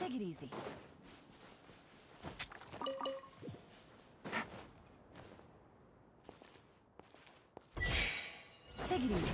Take it easy. Take it easy.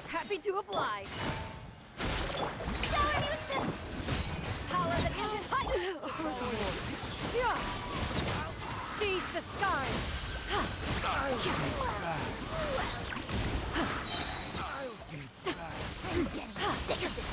Happy to oblige. Showing you the power that isn't hot. Seize the skies. I'm getting sick of this.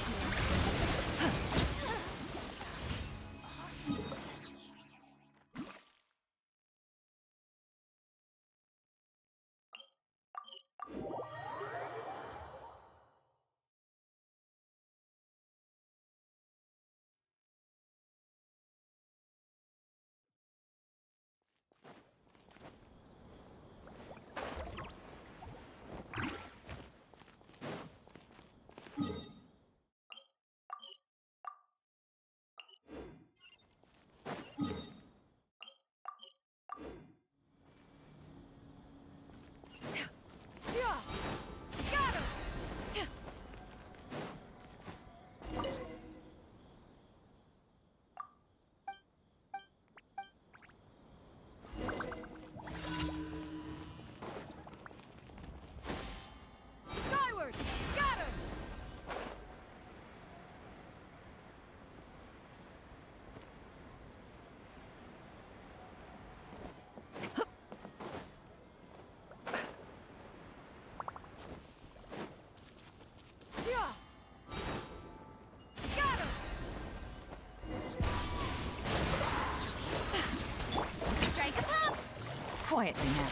Quietly now.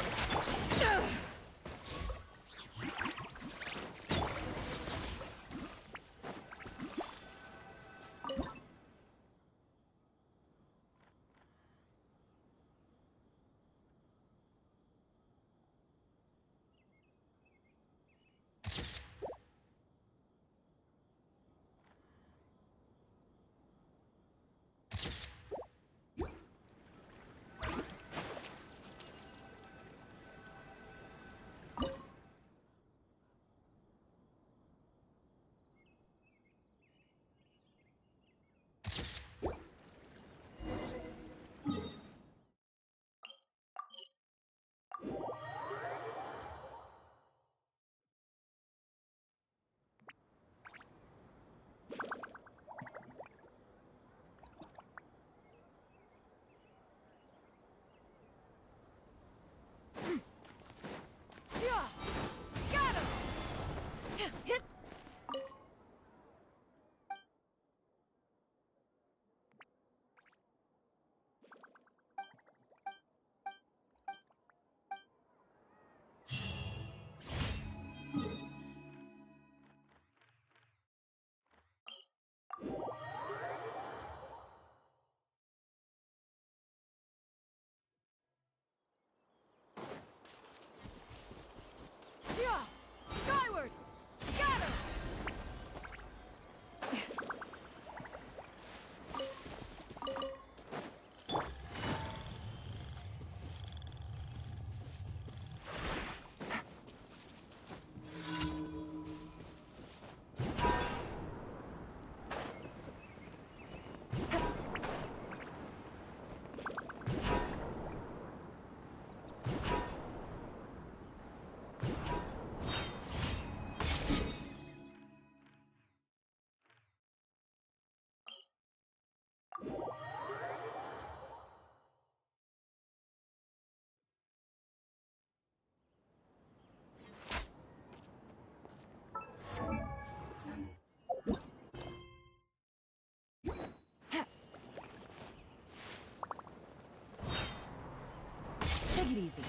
easy.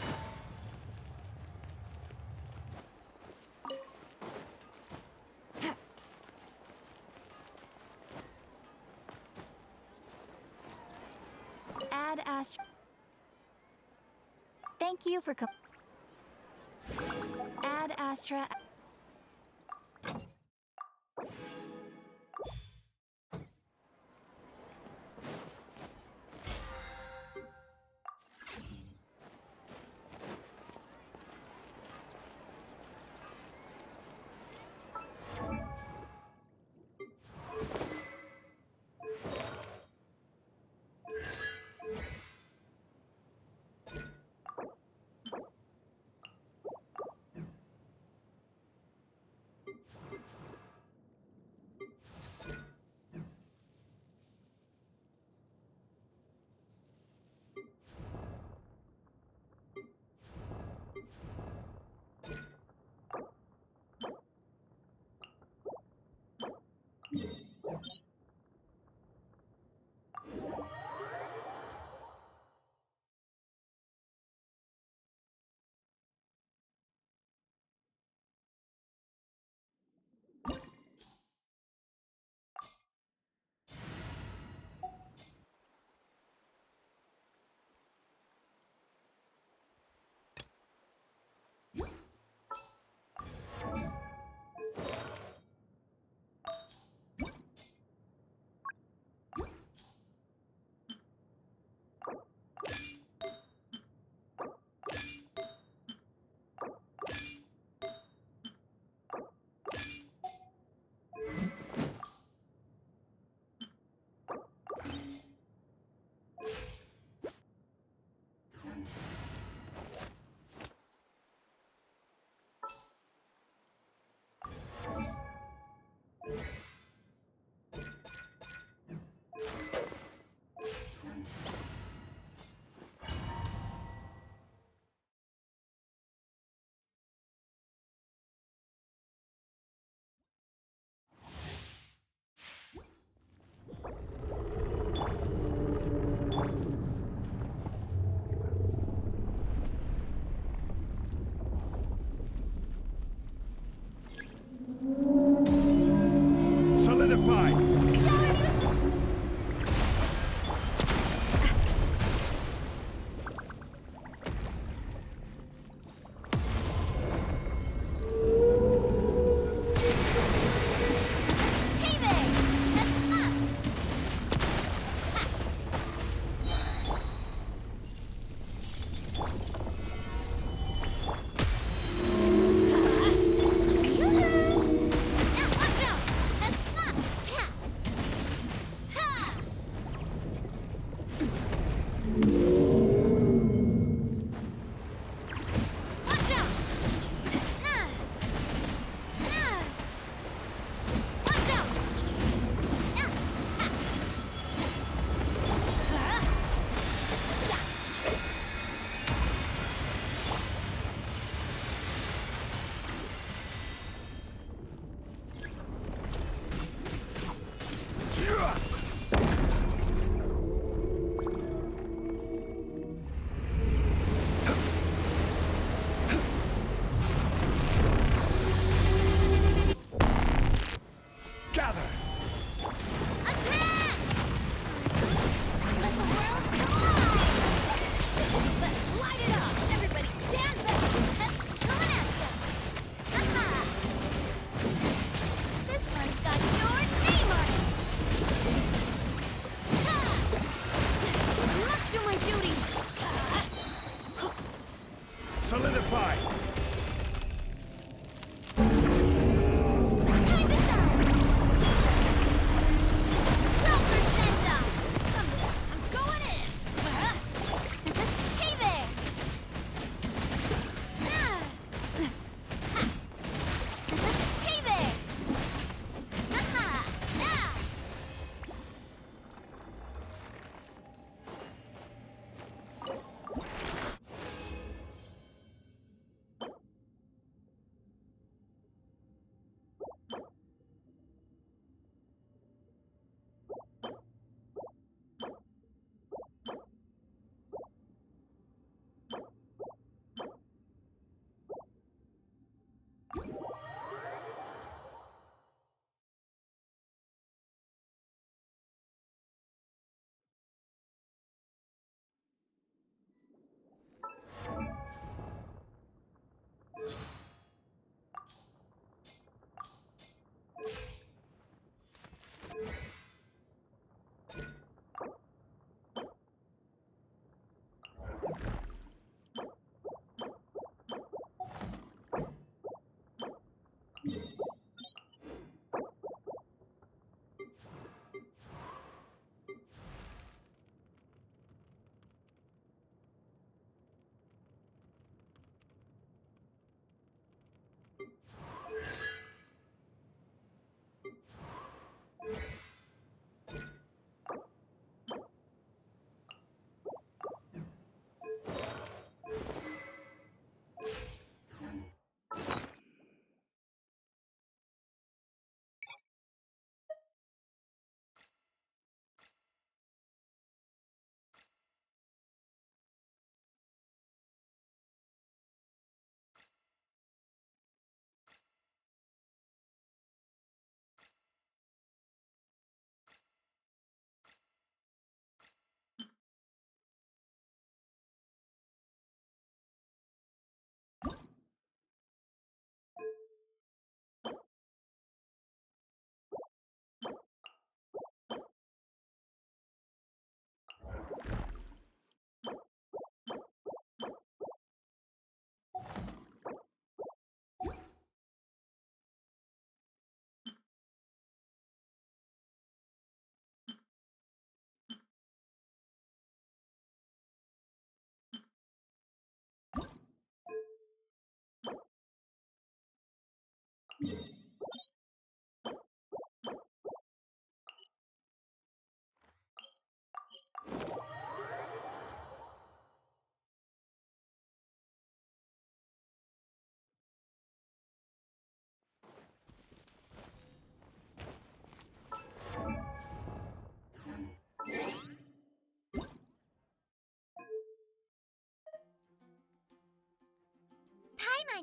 Ad Astra. Thank you for Ad Astra. Solidified! Hey there! That's up! Now watch out! That's up! Tap!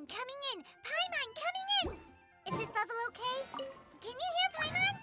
Paimon coming in! Paimon coming in! Is this level okay? Can you hear Paimon?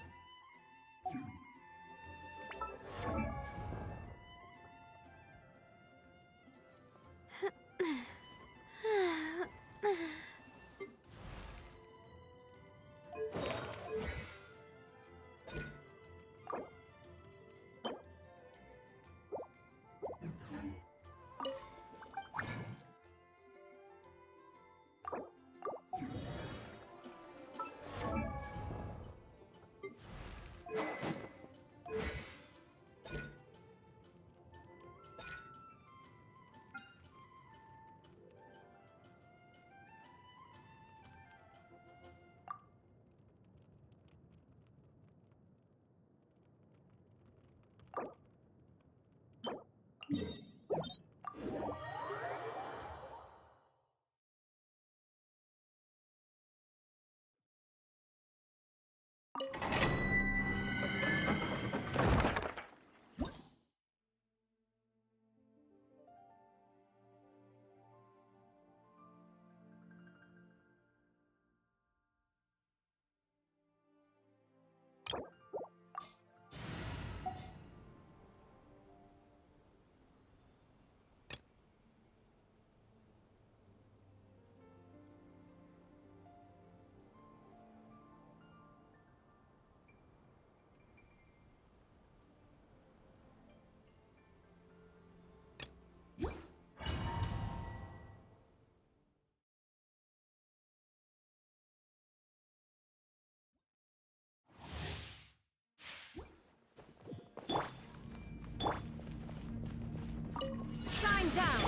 Shine down!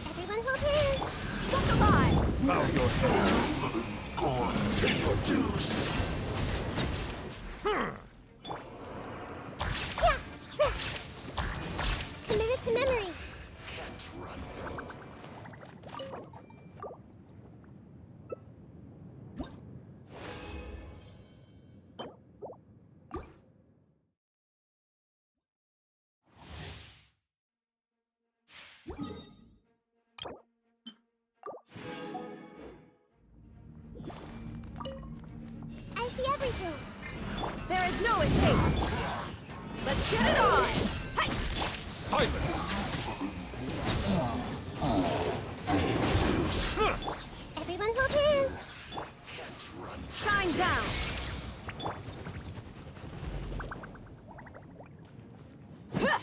Everyone hold hands! Look alive! Bow your head. God, pay your dues. Yeah! Committed to memory. Can't run from I see everything. There is no escape! Let's get it on! Hey! Silence! Everyone hold hands. Shine down! Huh!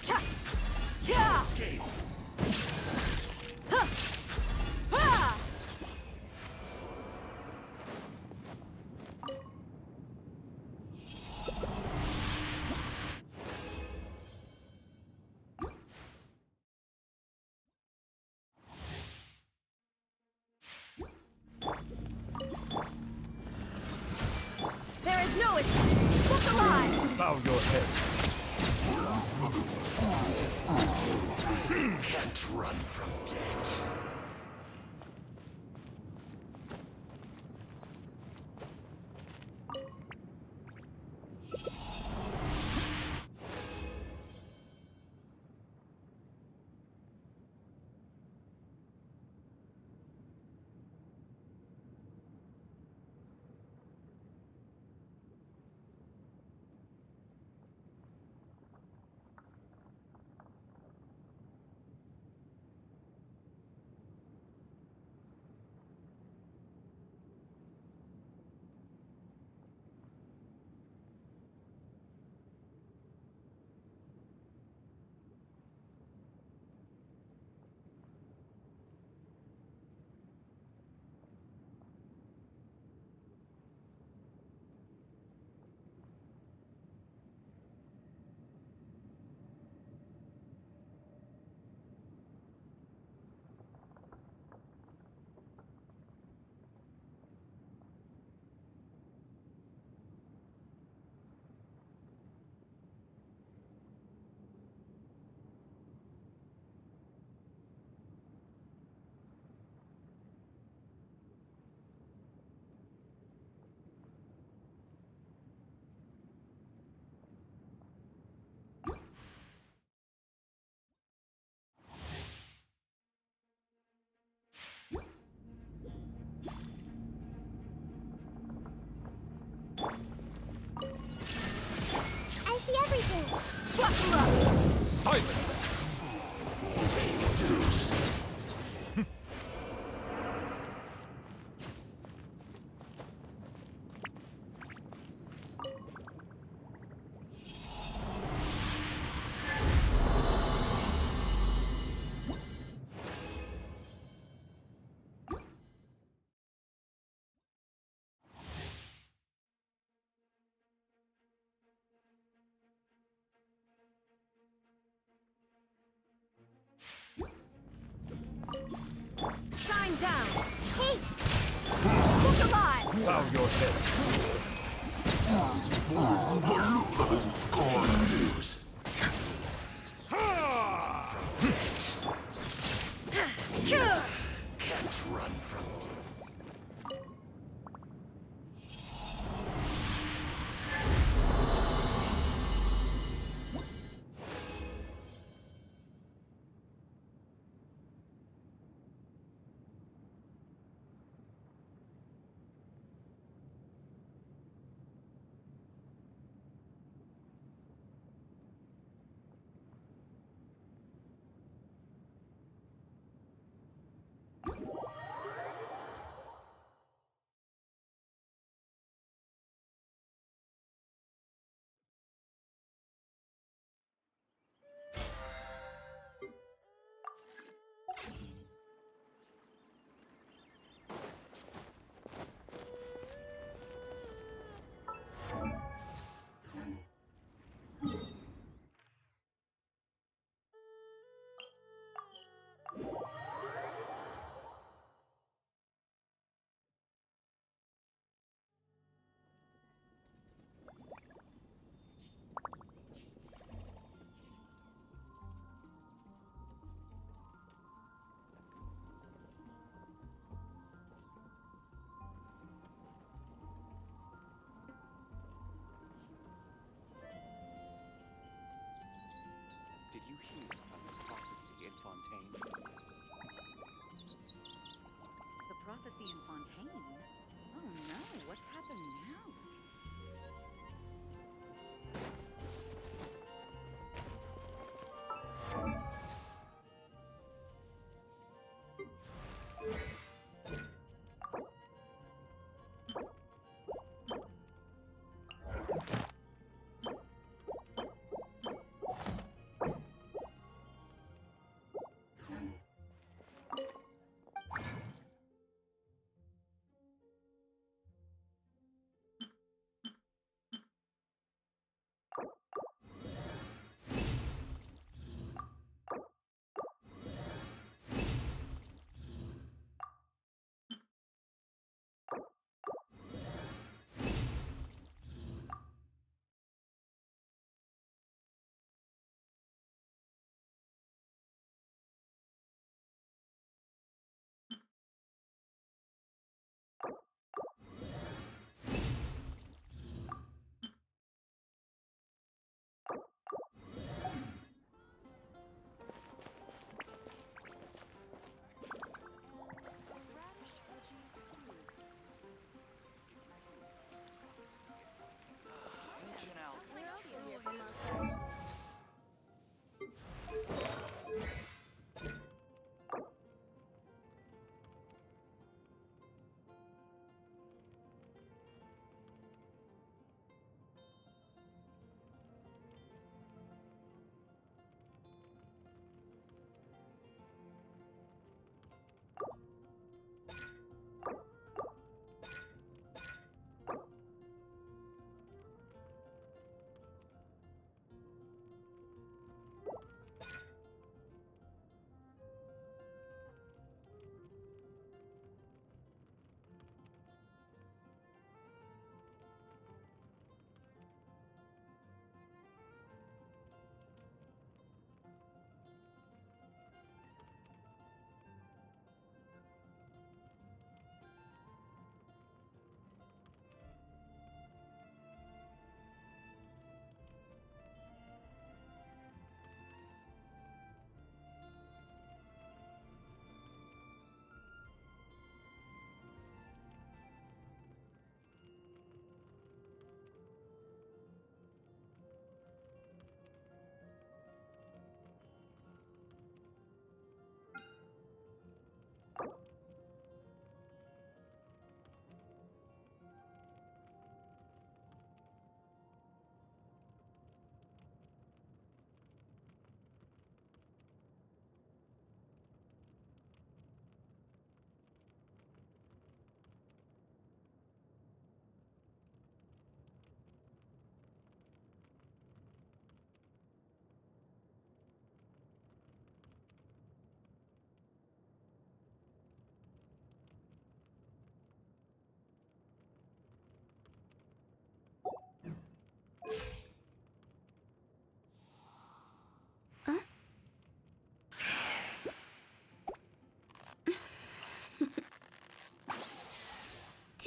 Cha! Yeah! escape. Huh! Ah! There is no escape! Look alive! Bow your head. Can't run from death. down. Hey, Look alive. Bow your head. Dues. Can't run from death.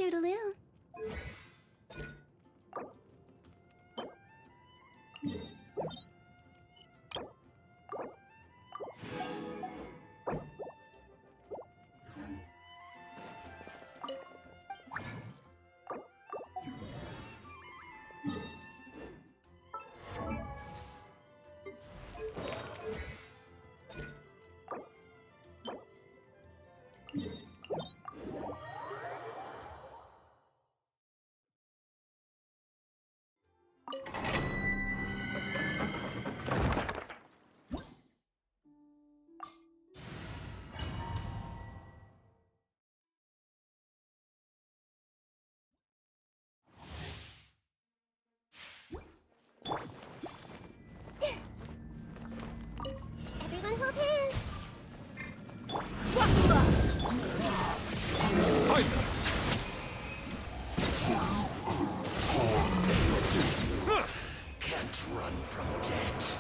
Toodaloo. Everyone hold hands. Buckle up! Silence! Can't run from death.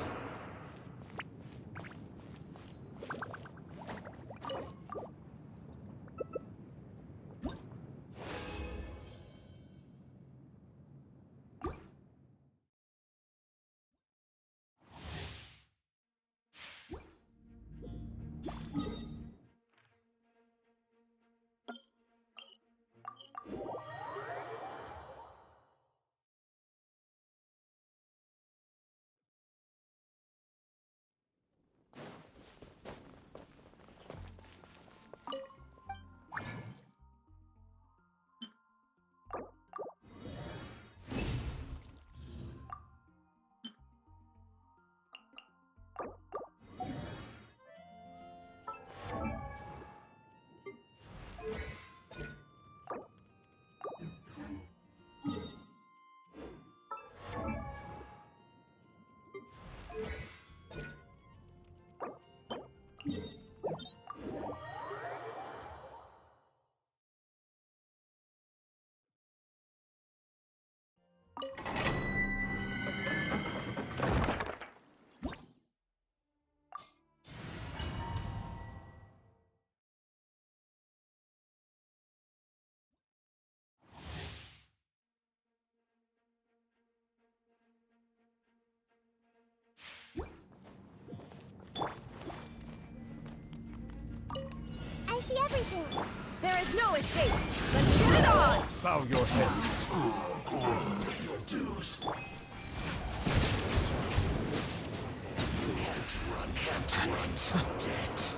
I see everything. There is no escape! Let's get it on! Bow your head. Your dues. Can't run from death.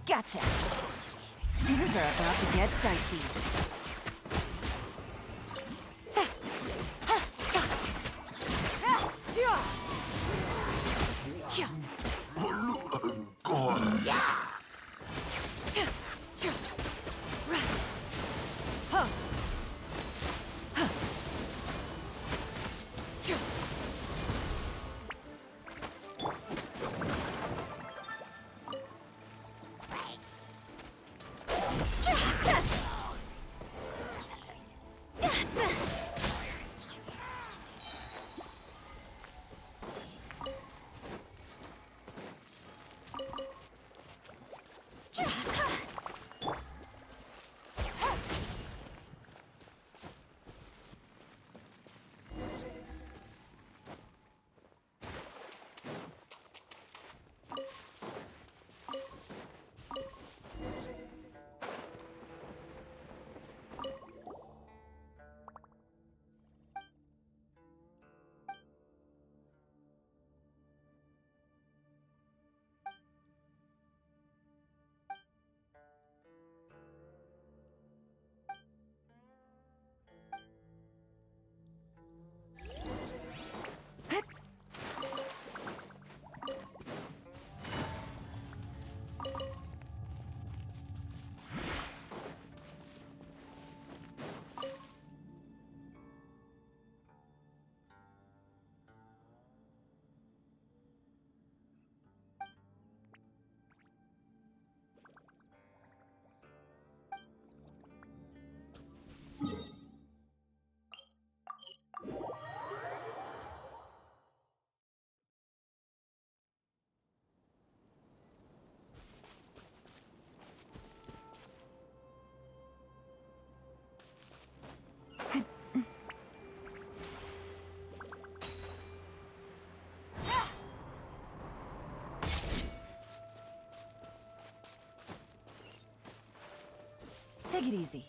Gotcha. Things are about to get dicey. Take it easy.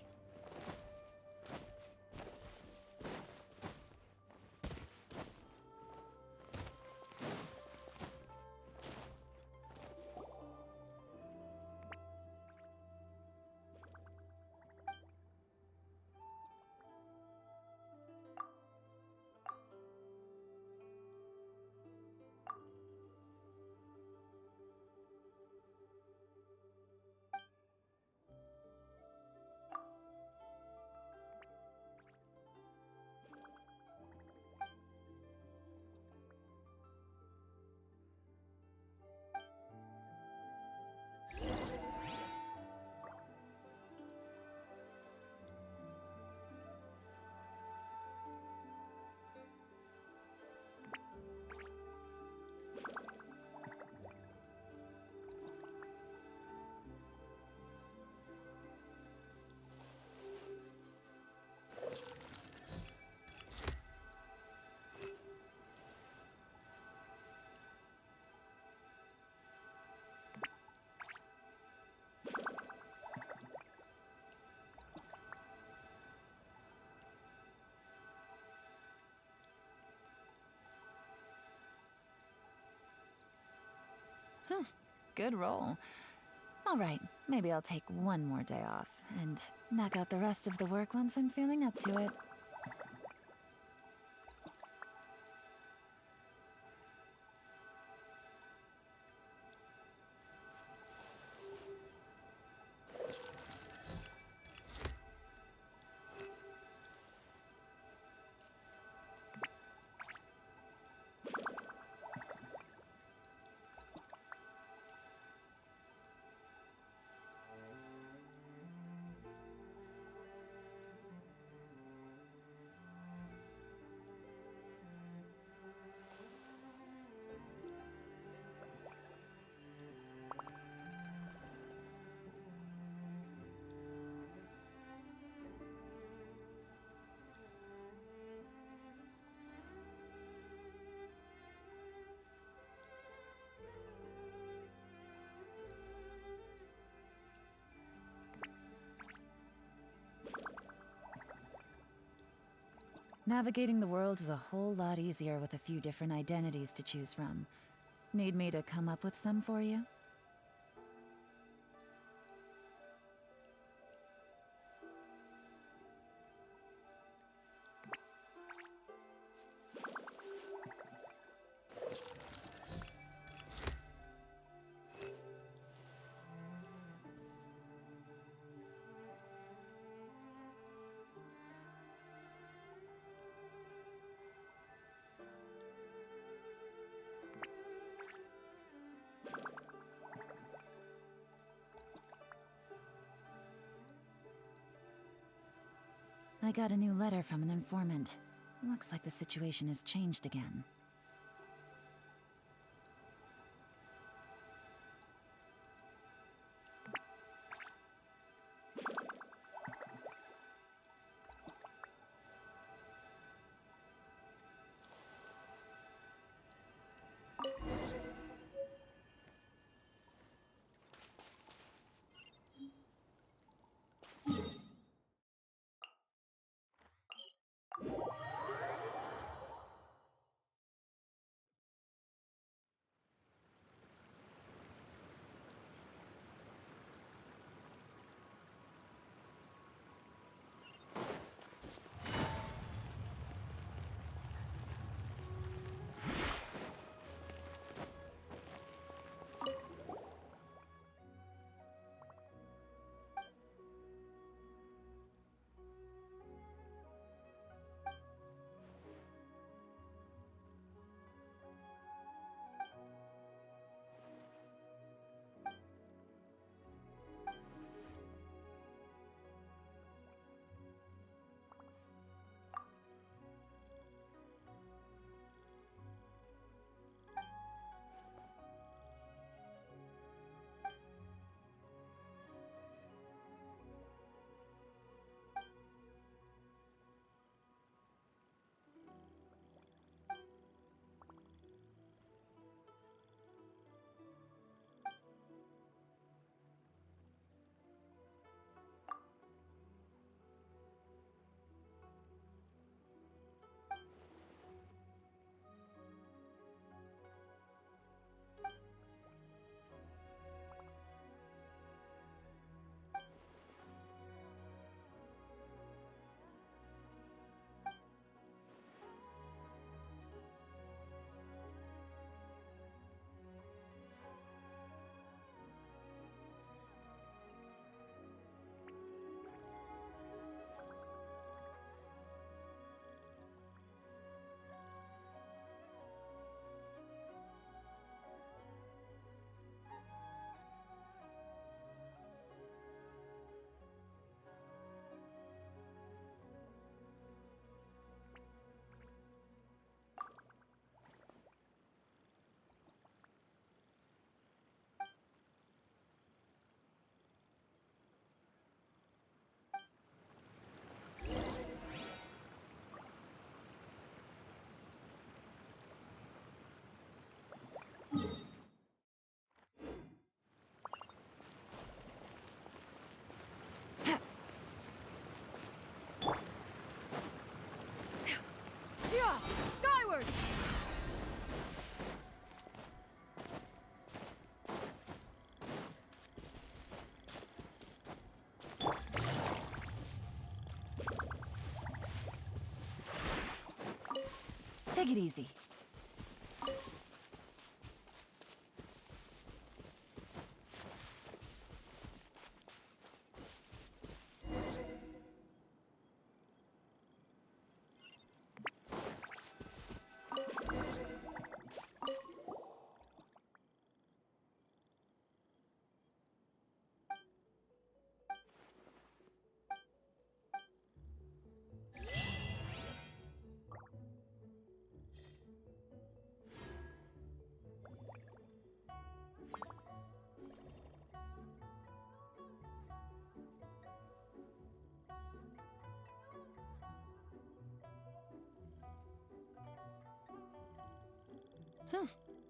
Good roll. All right, maybe I'll take one more day off and knock out the rest of the work once I'm feeling up to it. Navigating the world is a whole lot easier with a few different identities to choose from. Need me to come up with some for you? I got a new letter from an informant. Looks like the situation has changed again. Yeah! Skyward! Take it easy.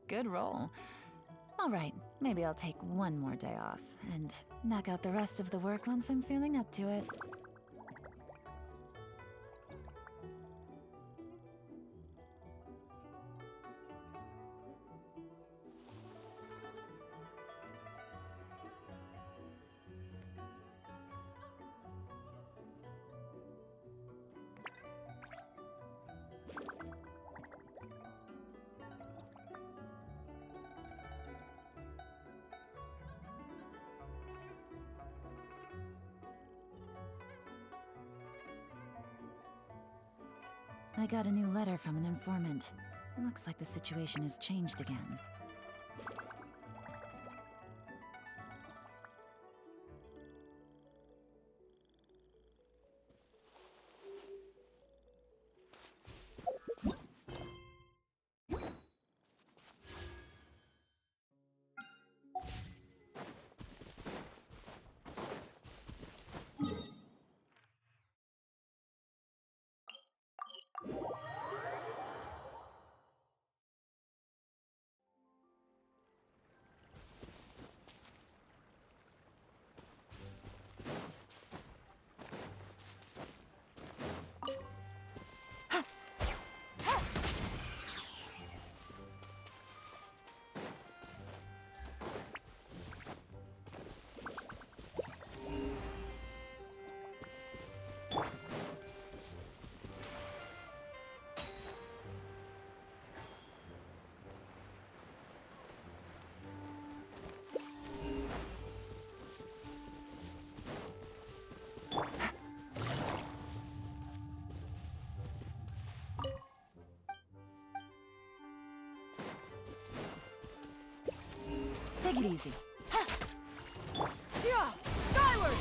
Good roll. All right, maybe I'll take one more day off and knock out the rest of the work once I'm feeling up to it. I got a new letter from an informant. Looks like the situation has changed again. Take it easy. Yeah! Skyward!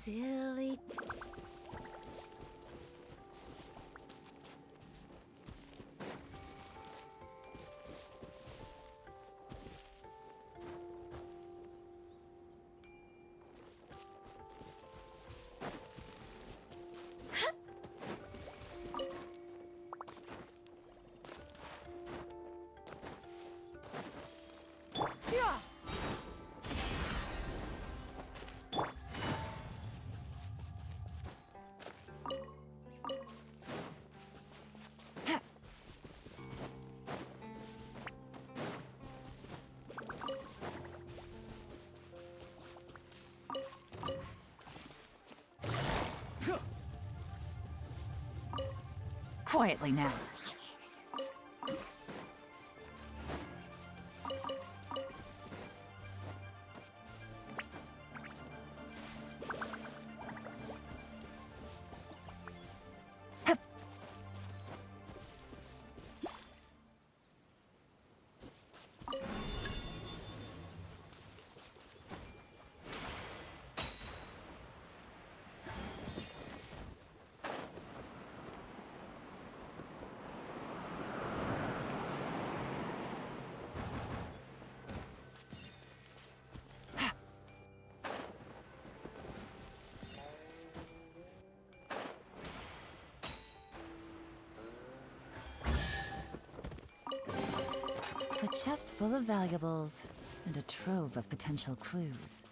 Silly. Yeah! Quietly now. A chest full of valuables and a trove of potential clues.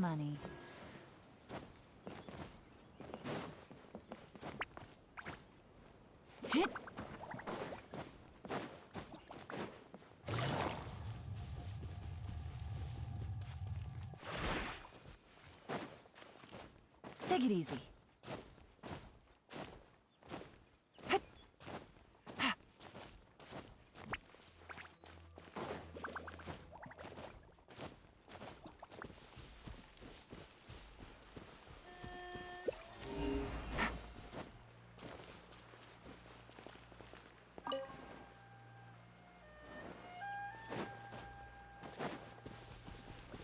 money. Hit. Take it easy. Hit. Ha.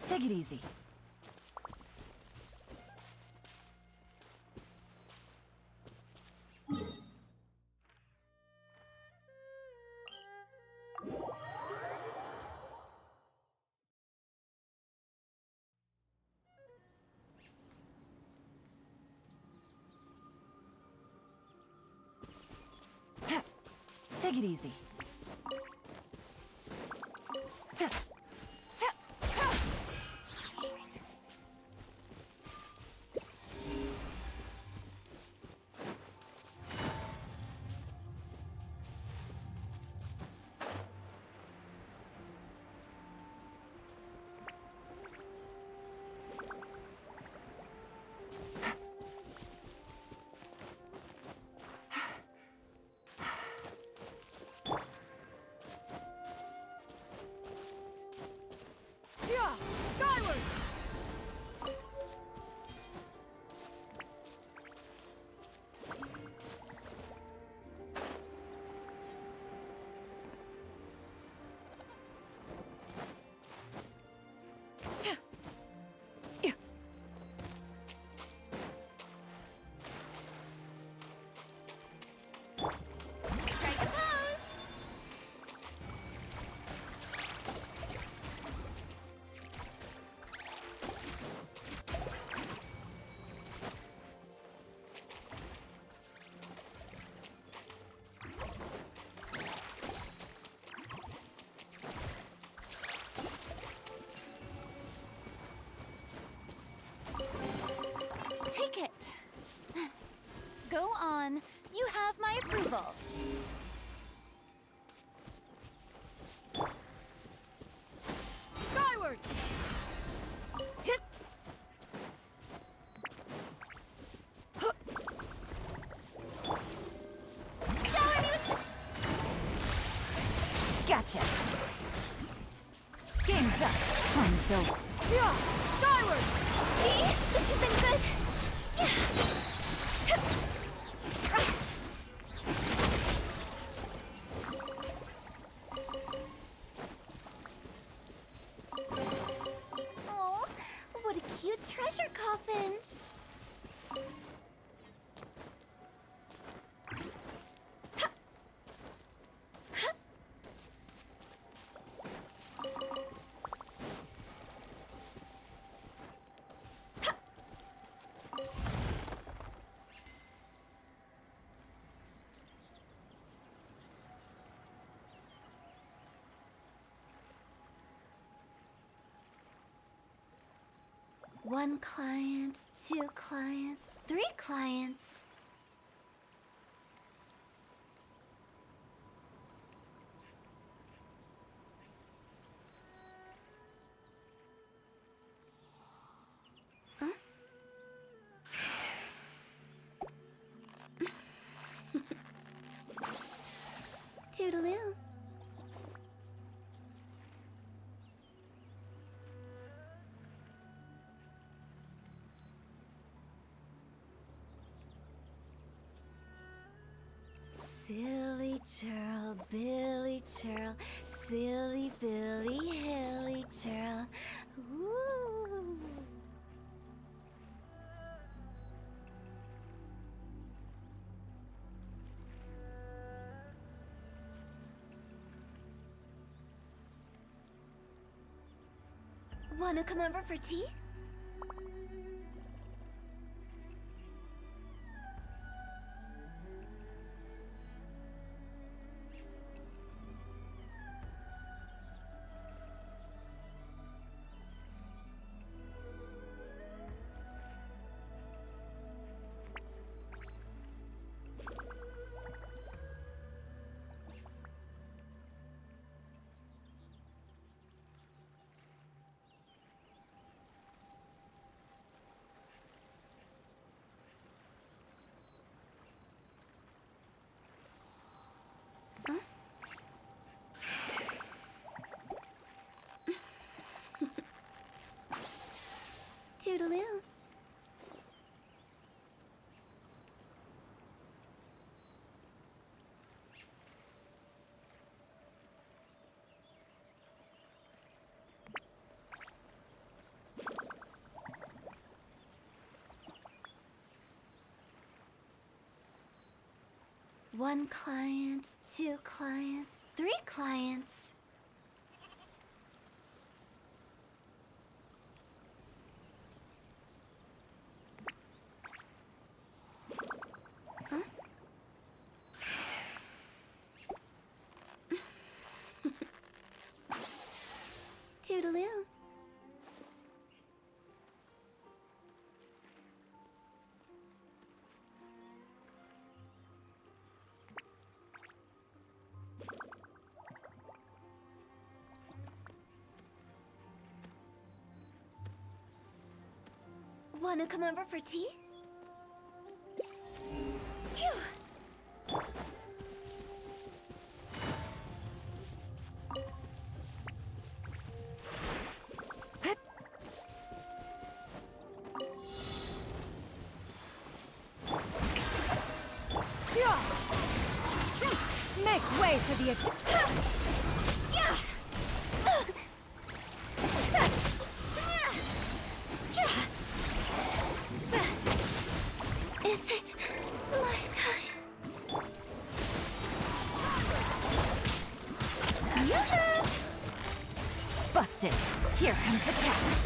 Take it easy. Ha. Take it easy. Ta. Ta. Ha. Yeah! Skyward! Strike a pose! Take it. Go on. You have my approval. Skyward! Hit! Shower me with... Gotcha! Game's up! Time's over! Yeah! Skyward! See? This isn't good. Oh, what a cute treasure coffin. One client, two clients, three clients. Huh? Toodaloo. Silly churl, Billy churl, silly Billy, hilly churl. Ooh. Wanna come over for tea? 1 client, 2 clients, 3 clients. Huh? Toodaloo. Wanna come over for tea? Phew. Make way for the attack! Is it my time? Yoo-hoo! Busted! Here comes the catch!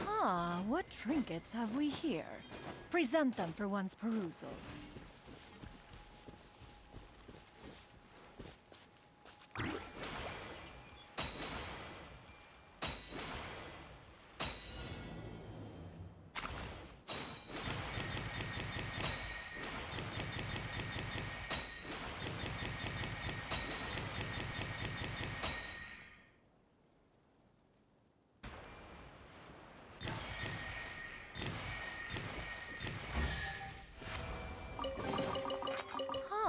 Ah, what trinkets have we here? Present them for one's perusal.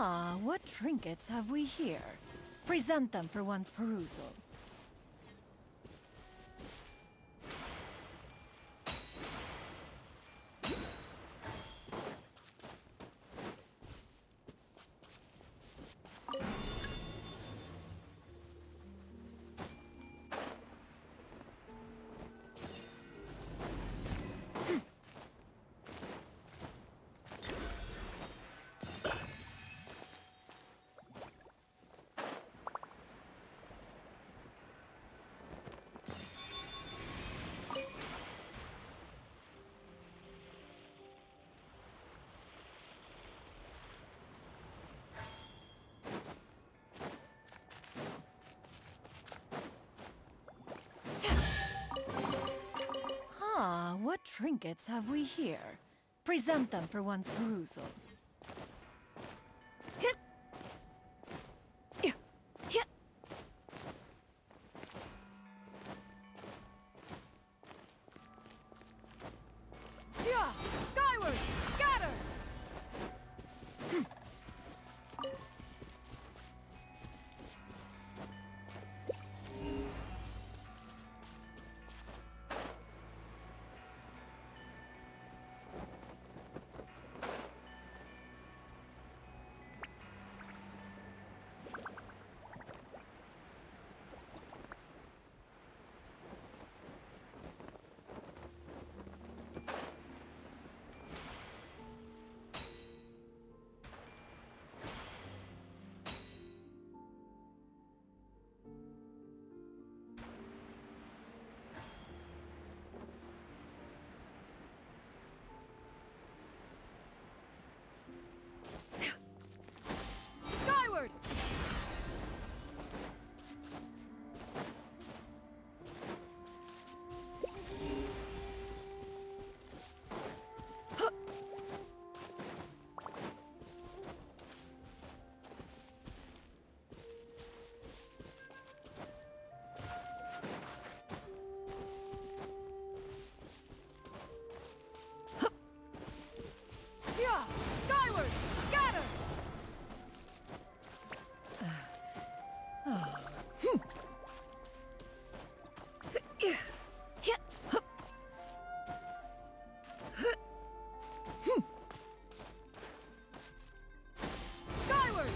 Ah, what trinkets have we here? Present them for one's perusal. Ah, what trinkets have we here? Present them for one's perusal. Skyward! Scatter! Skyward! Skyward! Scatter! Skyward!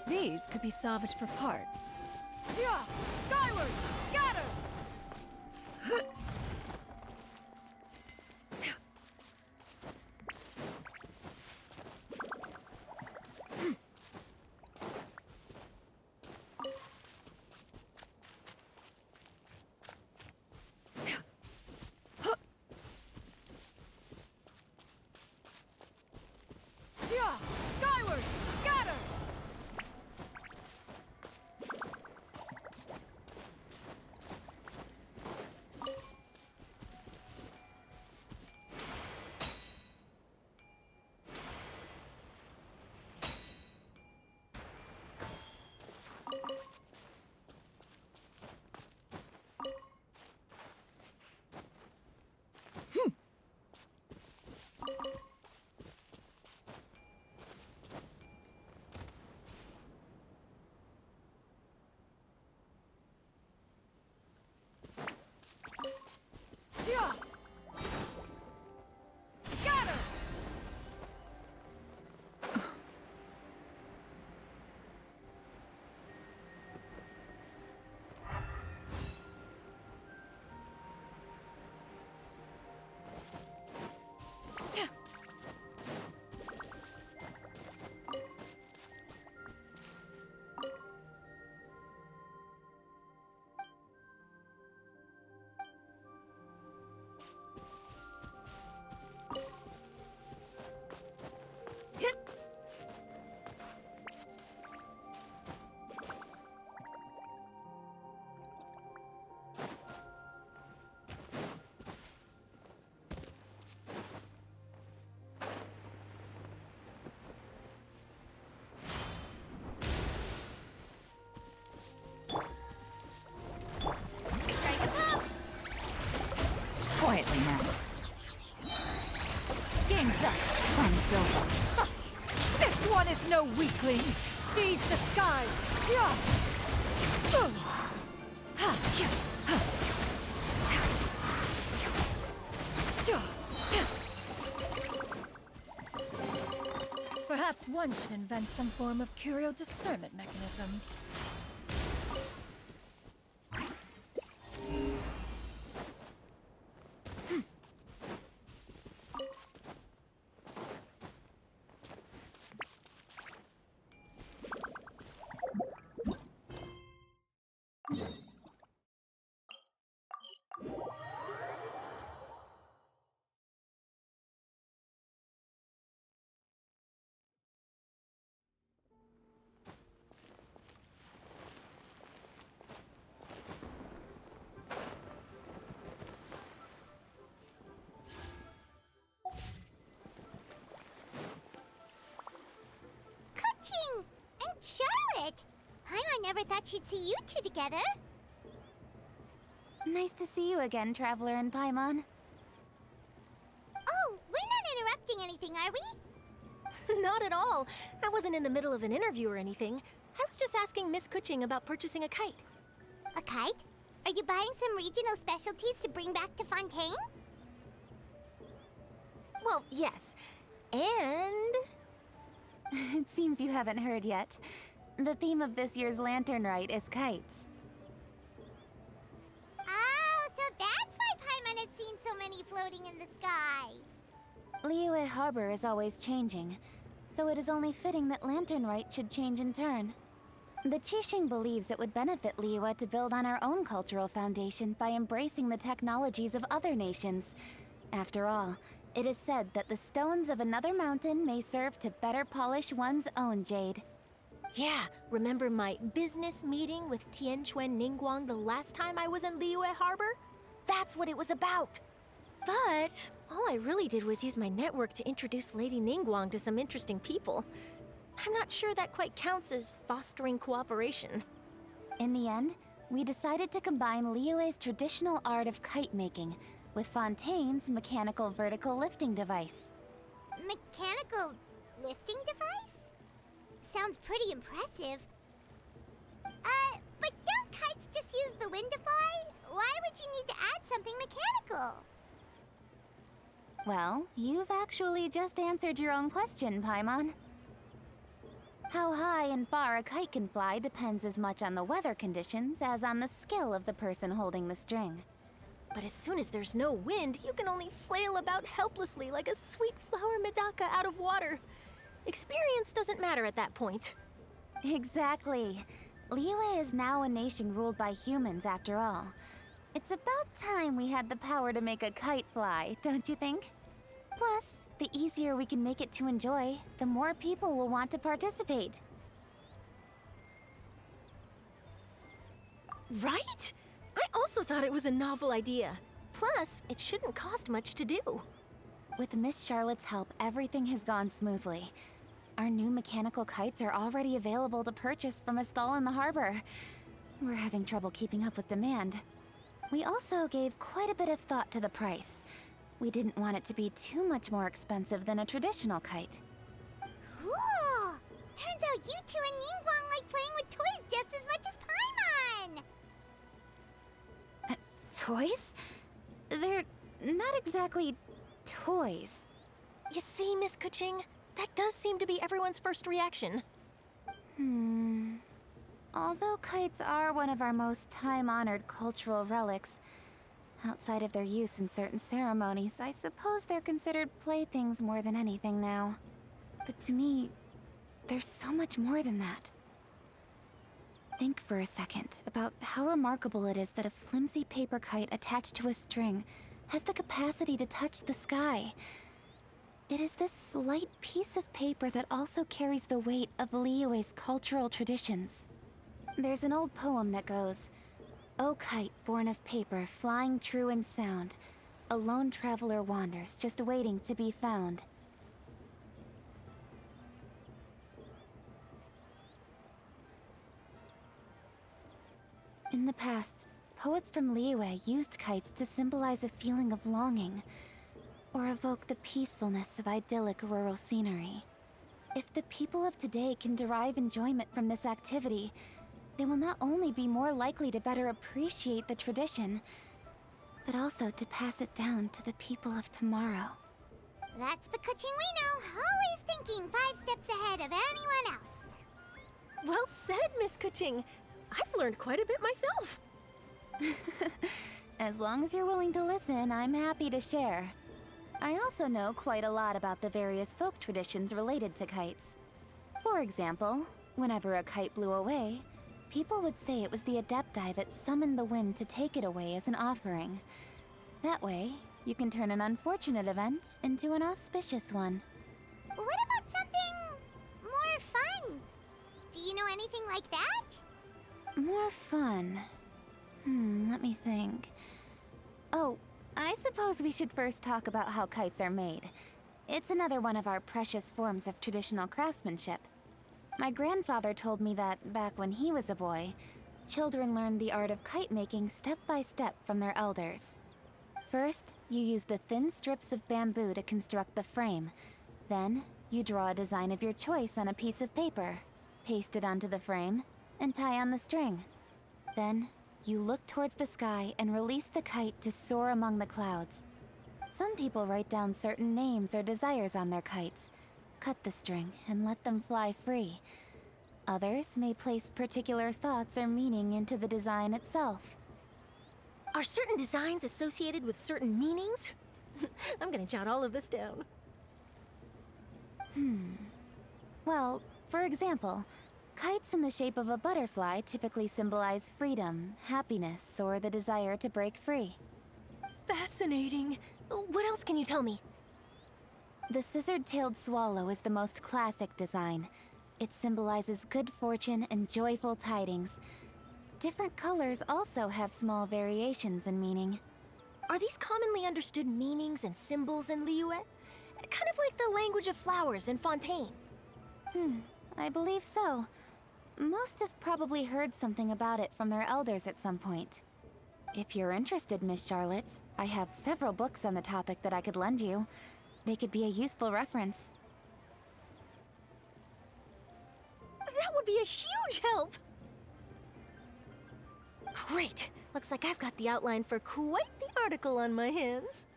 These could be salvaged for parts. Yeah! Skyward! Scatter! Yeah! Skyward! Scatter! Yeah! Scatter! Quietly now. Game's up. Fun's over. Huh. This one is no weakling. Seize the skies. Yeah. Perhaps one should invent some form of curio discernment mechanism. Kuching! And Charlotte! Paimon never thought she'd see you two together. Nice to see you again, Traveler and Paimon. Oh, we're not interrupting anything, are we? Not at all. I wasn't in the middle of an interview or anything. I was just asking Miss Kuching about purchasing a kite. A kite? Are you buying some regional specialties to bring back to Fontaine? Well, yes. And... It seems you haven't heard yet. The theme of this year's Lantern Rite is kites. Oh, so that's why Paimon has seen so many floating in the sky. Liyue Harbor is always changing, so it is only fitting that Lantern Rite should change in turn. The Qixing believes it would benefit Liyue to build on our own cultural foundation by embracing the technologies of other nations. After all, it is said that the stones of another mountain may serve to better polish one's own jade. yeah, remember my business meeting with Tianquan Ningguang the last time I was in Liyue Harbor? That's what it was about. But all I really did was use my network to introduce Lady Ningguang to some interesting people. I'm not sure that quite counts as fostering cooperation. In the end, we decided to combine Liyue's traditional art of kite making with Fontaine's mechanical vertical lifting device. Mechanical lifting device? Sounds pretty impressive. But don't kites just use the wind to fly? Why would you need to add something mechanical? Well, you've actually just answered your own question, Paimon. How high and far a kite can fly depends as much on the weather conditions as on the skill of the person holding the string. But as soon as there's no wind, you can only flail about helplessly like a sweet flower medaka out of water. Experience doesn't matter at that point. Exactly. Liyue is now a nation ruled by humans, after all. It's about time we had the power to make a kite fly, don't you think? Plus, the easier we can make it to enjoy, the more people will want to participate. Right? I also thought it was a novel idea. Plus, it shouldn't cost much to do. With Miss Charlotte's help, everything has gone smoothly. Our new mechanical kites are already available to purchase from a stall in the harbor. We're having trouble keeping up with demand. We also gave quite a bit of thought to the price. We didn't want it to be too much more expensive than a traditional kite. Cool! Turns out you two and Ningguang like playing with toys just as much as Paimon! Toys? They're not exactly toys. You see, Miss Kuching? That does seem to be everyone's first reaction. Although kites are one of our most time-honored cultural relics, outside of their use in certain ceremonies, I suppose they're considered playthings more than anything now. But to me, there's so much more than that. Think for a second about how remarkable it is that a flimsy paper kite attached to a string has the capacity to touch the sky. It is this slight piece of paper that also carries the weight of Liyue's cultural traditions. There's an old poem that goes, "O kite born of paper, flying true and sound, a lone traveler wanders, just waiting to be found." In the past, poets from Liyue used kites to symbolize a feeling of longing, or evoke the peacefulness of idyllic rural scenery. If the people of today can derive enjoyment from this activity, they will not only be more likely to better appreciate the tradition, but also to pass it down to the people of tomorrow. That's the Kuching we know, always thinking 5 steps ahead of anyone else. Well said, Miss Kuching. I've learned quite a bit myself. As long as you're willing to listen, I'm happy to share. I also know quite a lot about the various folk traditions related to kites. For example, whenever a kite blew away, people would say it was the Adepti that summoned the wind to take it away as an offering. That way, you can turn an unfortunate event into an auspicious one. What about something more fun? Do you know anything like that? More fun. Let me think. Oh, I suppose we should first talk about how kites are made. It's another one of our precious forms of traditional craftsmanship. My grandfather told me that, back when he was a boy, children learned the art of kite making step by step from their elders. First, you use the thin strips of bamboo to construct the frame. Then, you draw a design of your choice on a piece of paper, paste it onto the frame, and tie on the string. Then, you look towards the sky and release the kite to soar among the clouds. Some people write down certain names or desires on their kites, cut the string, and let them fly free. Others may place particular thoughts or meaning into the design itself. Are certain designs associated with certain meanings? I'm gonna jot all of this down. Well, for example, kites in the shape of a butterfly typically symbolize freedom, happiness, or the desire to break free. Fascinating. What else can you tell me? The scissored-tailed swallow is the most classic design. It symbolizes good fortune and joyful tidings. Different colors also have small variations in meaning. Are these commonly understood meanings and symbols in Liyue? Kind of like the language of flowers in Fontaine. I believe so. Most have probably heard something about it from their elders at some point. If you're interested, Miss Charlotte, I have several books on the topic that I could lend you. They could be a useful reference. That would be a huge help! Great! Looks like I've got the outline for quite the article on my hands.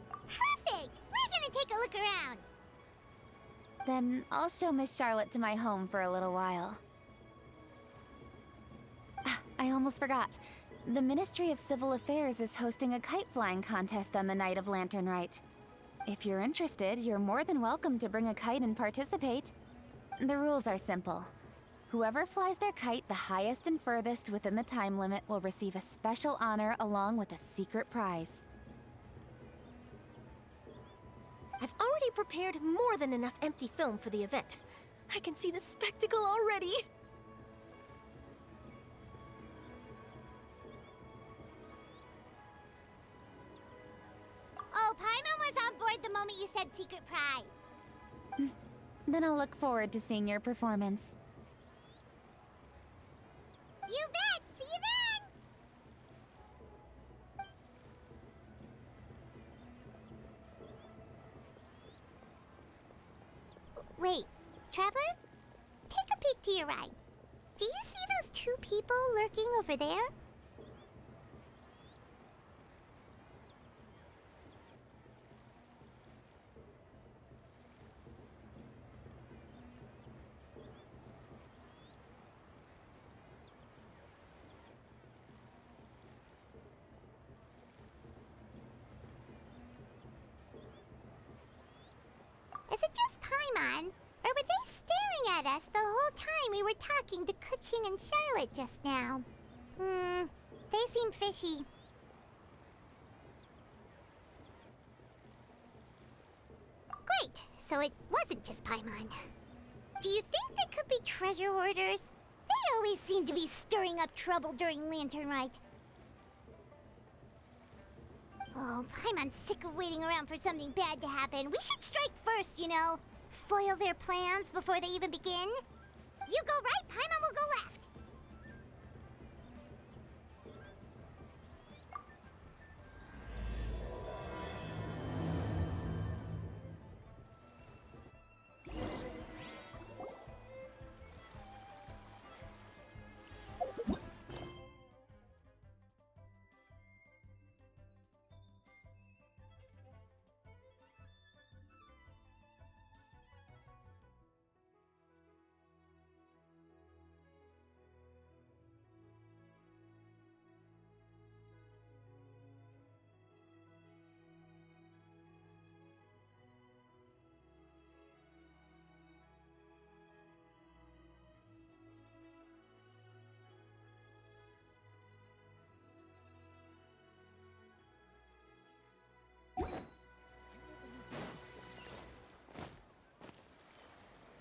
Perfect! We're gonna take a to look around. Then I'll show Miss Charlotte to my home for a little while. Ah, I almost forgot. The Ministry of Civil Affairs is hosting a kite flying contest on the night of Lantern Rite. If you're interested, you're more than welcome to bring a kite and participate. The rules are simple. Whoever flies their kite the highest and furthest within the time limit will receive a special honor along with a secret prize. I've already prepared more than enough empty film for the event. I can see the spectacle already. Oh, Paimon was on board the moment you said secret prize. Then I'll look forward to seeing your performance. You bet! See you then! Wait, Traveler? Take a peek to your right. Do you see those two people lurking over there? Is it just Paimon? Or were they staring at us the whole time we were talking to Keqing and Charlotte just now? They seem fishy. Great, so it wasn't just Paimon. Do you think they could be treasure hoarders? They always seem to be stirring up trouble during Lantern Rite. Oh, Paimon's sick of waiting around for something bad to happen. We should strike first, you know. Foil their plans before they even begin. You go right, Paimon will go left.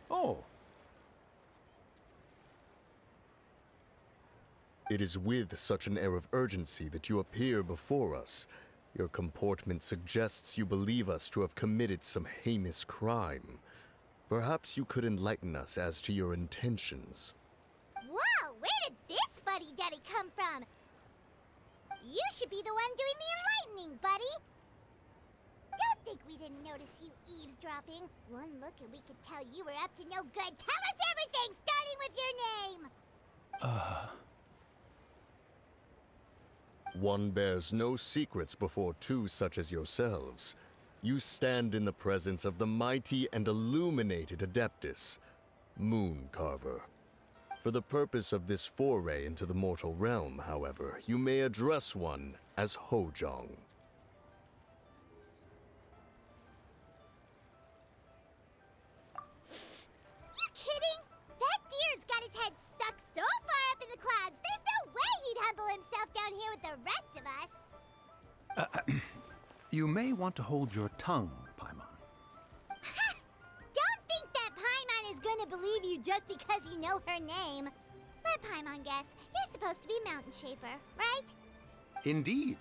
Oh, It is with such an air of urgency that you appear before us. Your comportment suggests you believe us to have committed some heinous crime. Perhaps you could enlighten us as to your intentions. Whoa, where did this fuddy-duddy come from? You should be the one doing the enlightening, buddy. Don't think we didn't notice you eavesdropping. One look and we could tell you were up to no good. Tell us everything, starting with your name. One bears no secrets before two such as yourselves. You stand in the presence of the mighty and illuminated Adeptus, Mooncarver. For the purpose of this foray into the mortal realm, however, you may address one as Hojong. You kidding? That deer's got his head stuck so far up in the clouds, there's no way he'd humble himself down here with the rest of us. you may want to hold your tongue, Paimon. Don't think that Paimon is gonna believe you just because you know her name. Let Paimon guess. You're supposed to be Mountain Shaper, right? Indeed.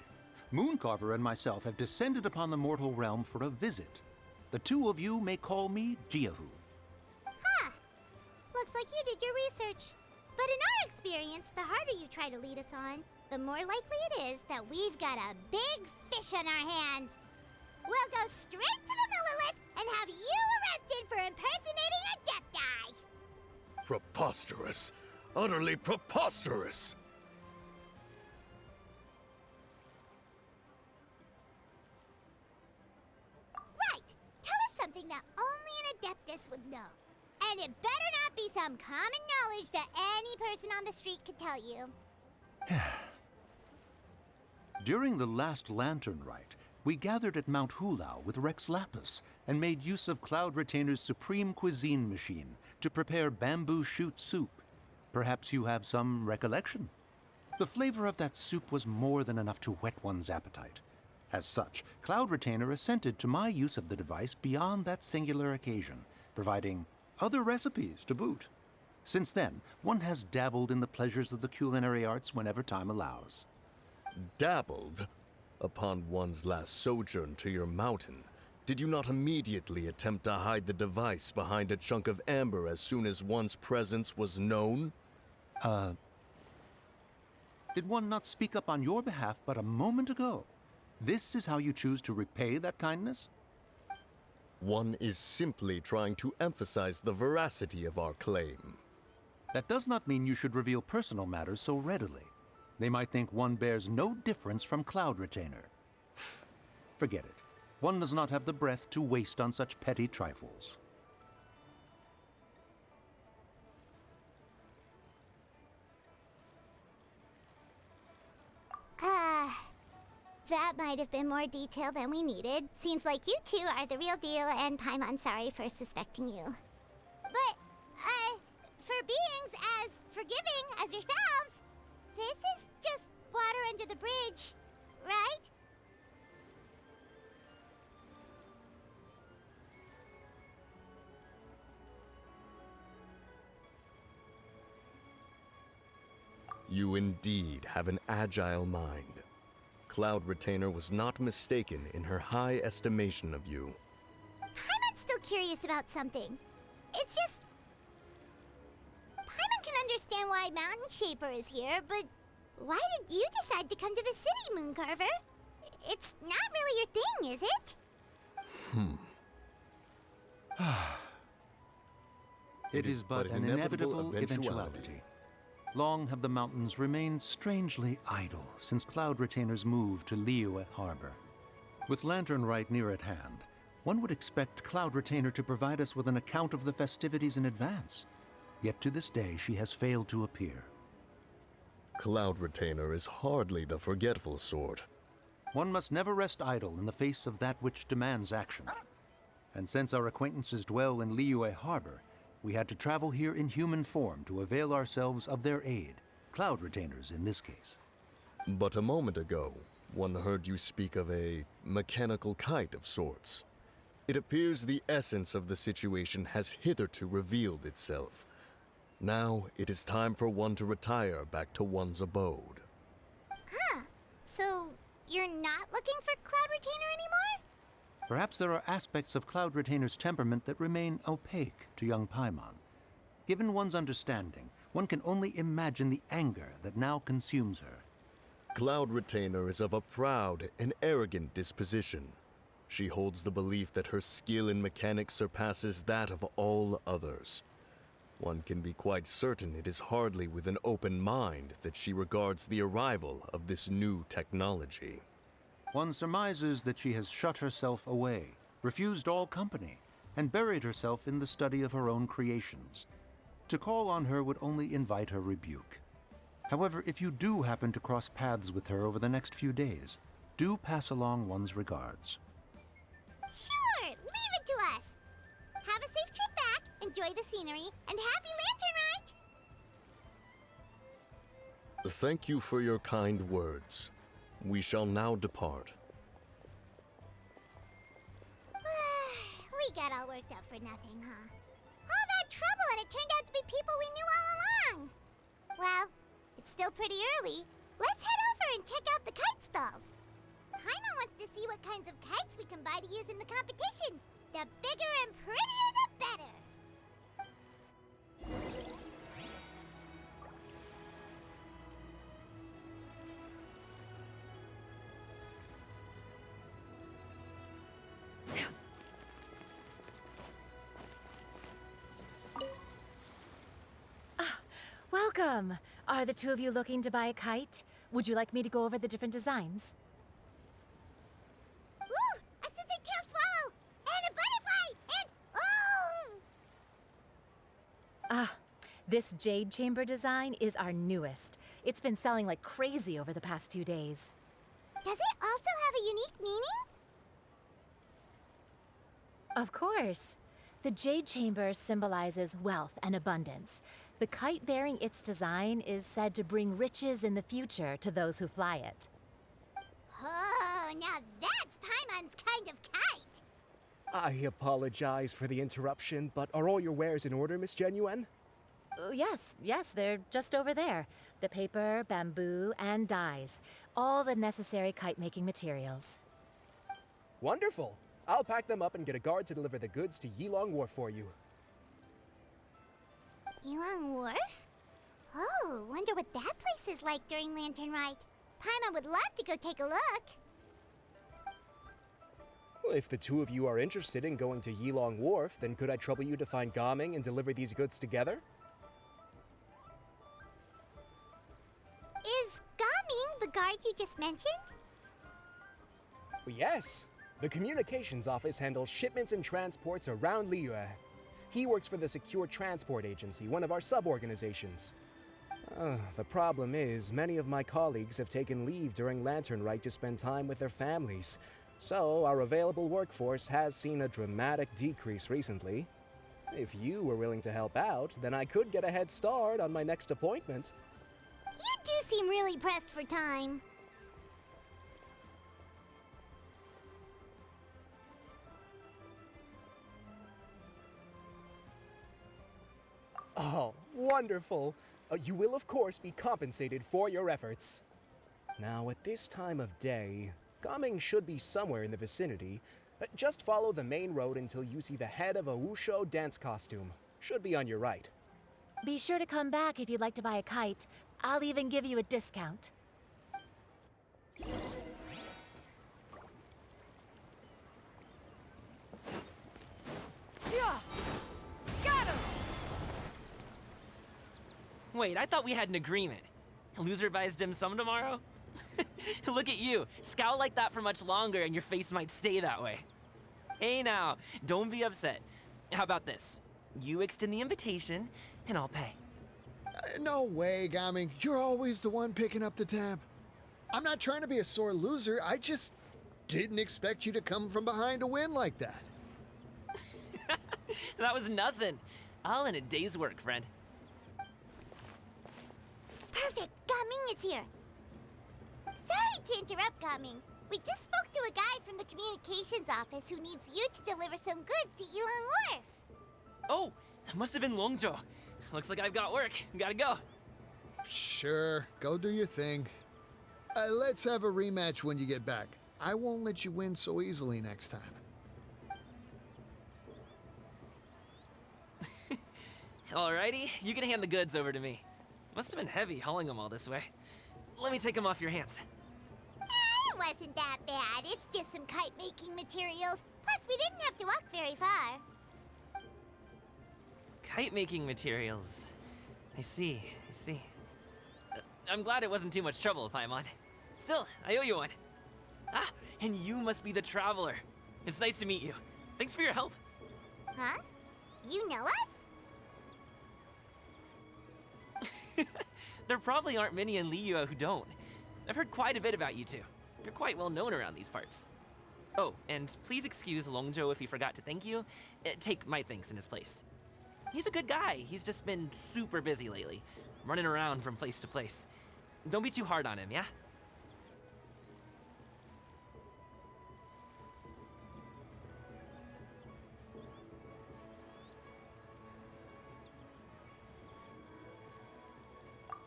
Mooncarver and myself have descended upon the mortal realm for a visit. The two of you may call me Jiahu. Huh. Looks like you did your research. But in our experience, the harder you try to lead us on, the more likely it is that we've got a big fish on our hands. We'll go straight to the Millelith and have you arrested for impersonating a death guy. Preposterous! Utterly preposterous! Right. Tell us that only an Adeptus would know. And it better not be some common knowledge that any person on the street could tell you. During the last Lantern Rite, we gathered at Mount Hulao with Rex Lapis and made use of Cloud Retainer's supreme cuisine machine to prepare bamboo shoot soup. Perhaps you have some recollection? The flavor of that soup was more than enough to whet one's appetite. As such, Cloud Retainer assented to my use of the device beyond that singular occasion, providing other recipes to boot. Since then, one has dabbled in the pleasures of the culinary arts whenever time allows. Dabbled? Upon one's last sojourn to your mountain, did you not immediately attempt to hide the device behind a chunk of amber as soon as one's presence was known? Did one not speak up on your behalf but a moment ago? This is how you choose to repay that kindness? One is simply trying to emphasize the veracity of our claim. That does not mean you should reveal personal matters so readily. They might think one bears no difference from Cloud Retainer. Forget it. One does not have the breath to waste on such petty trifles. That might have been more detail than we needed. Seems like you two are the real deal, and Paimon sorry for suspecting you. But, for beings as forgiving as yourselves, this is just water under the bridge, right? You indeed have an agile mind. Cloud Retainer was not mistaken in her high estimation of you. Paimon's still curious about something. It's just... Paimon can understand why Mountain Shaper is here, but why did you decide to come to the city, Mooncarver? It's not really your thing, is it? It is but an inevitable eventuality. Long have the mountains remained strangely idle since Cloud Retainer's move to Liyue Harbor. With Lantern Rite near at hand, one would expect Cloud Retainer to provide us with an account of the festivities in advance. Yet to this day, she has failed to appear. Cloud Retainer is hardly the forgetful sort. One must never rest idle in the face of that which demands action. And since our acquaintances dwell in Liyue Harbor, we had to travel here in human form to avail ourselves of their aid, Cloud Retainers in this case. But a moment ago, one heard you speak of a mechanical kite of sorts. It appears the essence of the situation has hitherto revealed itself. Now it is time for one to retire back to one's abode. So, you're not looking for Cloud Retainer anymore? Perhaps there are aspects of Cloud Retainer's temperament that remain opaque to young Paimon. Given one's understanding, one can only imagine the anger that now consumes her. Cloud Retainer is of a proud and arrogant disposition. She holds the belief that her skill in mechanics surpasses that of all others. One can be quite certain it is hardly with an open mind that she regards the arrival of this new technology. One surmises that she has shut herself away, refused all company, and buried herself in the study of her own creations. To call on her would only invite her rebuke. However, if you do happen to cross paths with her over the next few days, do pass along one's regards. Sure, leave it to us. Have a safe trip back, enjoy the scenery, and happy Lantern Rite! Thank you for your kind words. We shall now depart. We got all worked up for nothing, huh? All that trouble and it turned out to be people we knew all along! Well, it's still pretty early. Let's head over and check out the kite stalls. Paimon wants to see what kinds of kites we can buy to use in the competition. The bigger and prettier, the better! Welcome! Are the two of you looking to buy a kite? Would you like me to go over the different designs? Ooh! A scissor tail swallow! And a butterfly! And This Jade Chamber design is our newest. It's been selling like crazy over the past 2 days. Does it also have a unique meaning? Of course. The Jade Chamber symbolizes wealth and abundance. The kite bearing its design is said to bring riches in the future to those who fly it. Oh, now that's Paimon's kind of kite. I apologize for the interruption, but are all your wares in order, Miss Genuine? Yes, they're just over there. The paper, bamboo, and dyes. All the necessary kite-making materials. Wonderful! I'll pack them up and get a guard to deliver the goods to Yilong Wharf for you. Yilong Wharf? Oh, wonder what that place is like during Lantern Rite. Paimon would love to go take a look. Well, if the two of you are interested in going to Yilong Wharf, then could I trouble you to find Gaming and deliver these goods together? Is Gaming the guard you just mentioned? Well, yes. The communications office handles shipments and transports around Liyue. He works for the Secure Transport Agency, one of our sub-organizations. The problem is, many of my colleagues have taken leave during Lantern Rite to spend time with their families. So, our available workforce has seen a dramatic decrease recently. If you were willing to help out, then I could get a head start on my next appointment. You do seem really pressed for time. Oh, wonderful! You will, of course, be compensated for your efforts. Now, at this time of day, Gaming should be somewhere in the vicinity. Just follow the main road until you see the head of a Wushu dance costume. Should be on your right. Be sure to come back if you'd like to buy a kite. I'll even give you a discount. Yeah! Got him! Wait, I thought we had an agreement. Loser buys dim sum tomorrow? Look at you. Scowl like that for much longer and your face might stay that way. Hey now, don't be upset. How about this? You extend the invitation, and I'll pay. No way, Gaming. You're always the one picking up the tab. I'm not trying to be a sore loser. I just didn't expect you to come from behind to win like that. That was nothing. All in a day's work, friend. Perfect, Gaming is here. Sorry to interrupt, Gaming. We just spoke to a guy from the communications office who needs you to deliver some goods to Yilong Wharf. Oh, that must have been Longzhou. Looks like I've got work. Gotta go. Sure, go do your thing. Let's have a rematch when you get back. I won't let you win so easily next time. Alrighty, you can hand the goods over to me. Must have been heavy hauling them all this way. Let me take them off your hands. It wasn't that bad. It's just some kite-making materials. Plus, we didn't have to walk very far. Kite-making materials. I see. I'm glad it wasn't too much trouble, Paimon. Still, I owe you one. Ah, and you must be the traveler. It's nice to meet you. Thanks for your help. Huh? You know us? There probably aren't many in Liyue who don't. I've heard quite a bit about you two. You're quite well known around these parts. Oh, and please excuse Longzhou if he forgot to thank you. Take my thanks in his place. He's a good guy. He's just been super busy lately, running around from place to place. Don't be too hard on him, yeah?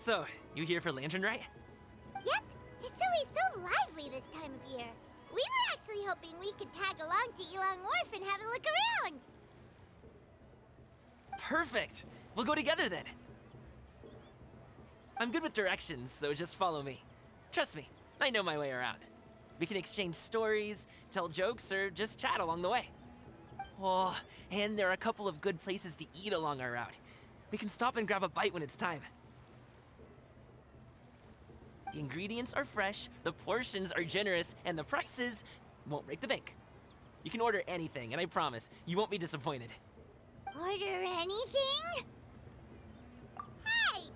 So, you here for Lantern Rite? Yep. It's always so lively this time of year. We were actually hoping we could tag along to Yilong Wharf and have a look around. Perfect! We'll go together then. I'm good with directions, so just follow me. Trust me, I know my way around. We can exchange stories, tell jokes, or just chat along the way. Oh, and there are a couple of good places to eat along our route. We can stop and grab a bite when it's time. The ingredients are fresh, the portions are generous, and the prices won't break the bank. You can order anything, and I promise, you won't be disappointed. Order anything?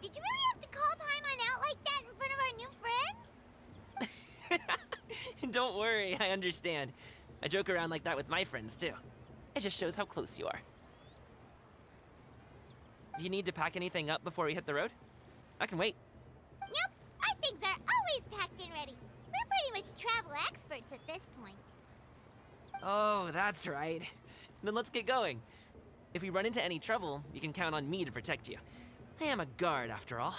Did you really have to call Paimon out like that in front of our new friend? Don't worry, I understand. I joke around like that with my friends, too. It just shows how close you are. Do you need to pack anything up before we hit the road? I can wait. Nope, our things are always packed and ready. We're pretty much travel experts at this point. Oh, that's right. Then let's get going. If we run into any trouble, you can count on me to protect you. I am a guard, after all.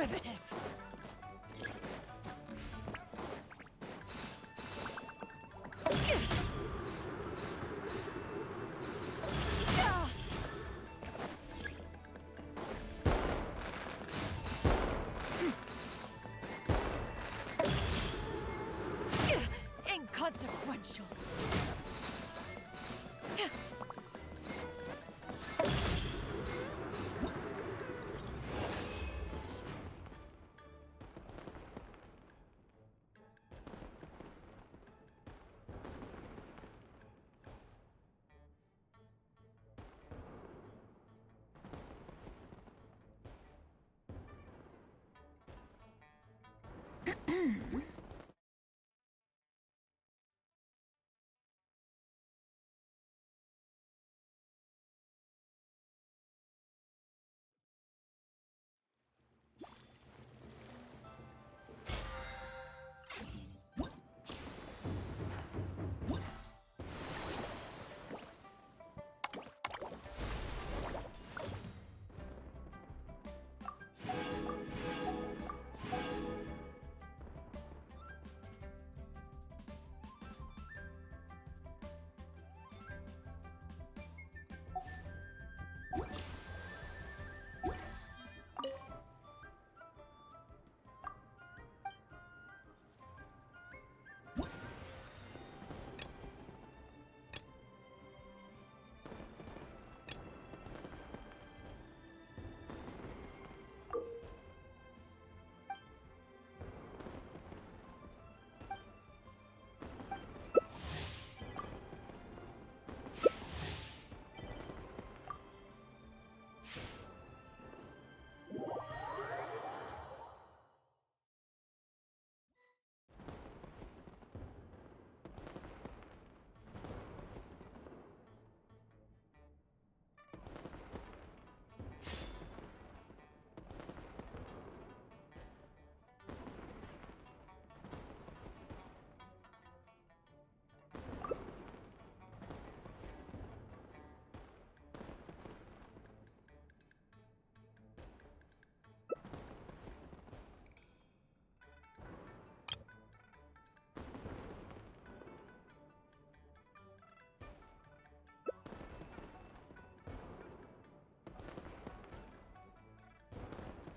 Derivative. Inconsequential.